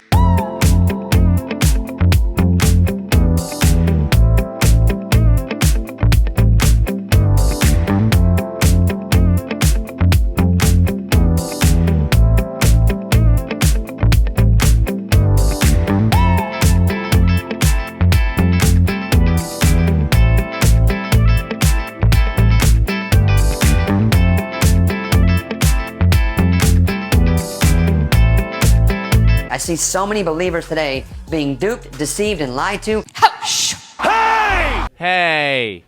I see so many believers today being duped, deceived, and lied to. Hey!